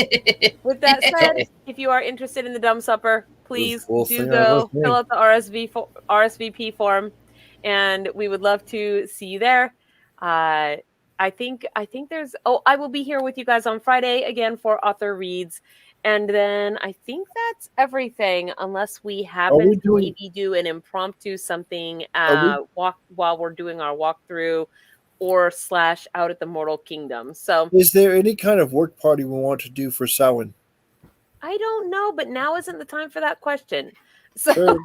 with that said, if you are interested in the Dumb Supper, please Full do thing go out of fill out the RSVP form, and we would love to see you there. I think there's. Oh, I will be here with you guys on Friday again for author reads, and then I think that's everything, unless we happen to maybe do an impromptu something while we're doing our walkthrough. Or / out at the Mortal Kingdom. So, Is there any kind of work party we want to do for Samhain? I don't know, but now isn't the time for that question. So,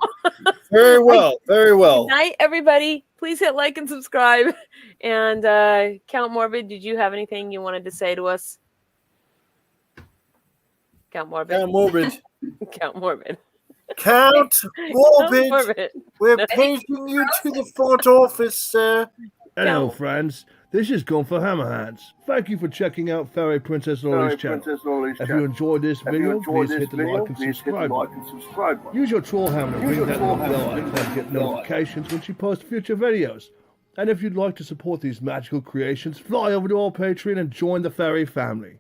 Very well, very well. Good night, everybody. Please hit like and subscribe. And Count Morbid, did you have anything you wanted to say to us? Count Morbid. Count Morbid. Count Morbid. Count Morbid. Morbid. We're paging you to the front office, sir. Hello, friends. This is Gone for Hammerhands. Thank you for checking out Fairy Princess Lolly's channel. If you enjoyed this video, please hit the like and subscribe button. Use your troll hammer to ring that little bell icon to get notifications when she posts future videos. And if you'd like to support these magical creations, fly over to our Patreon and join the fairy family.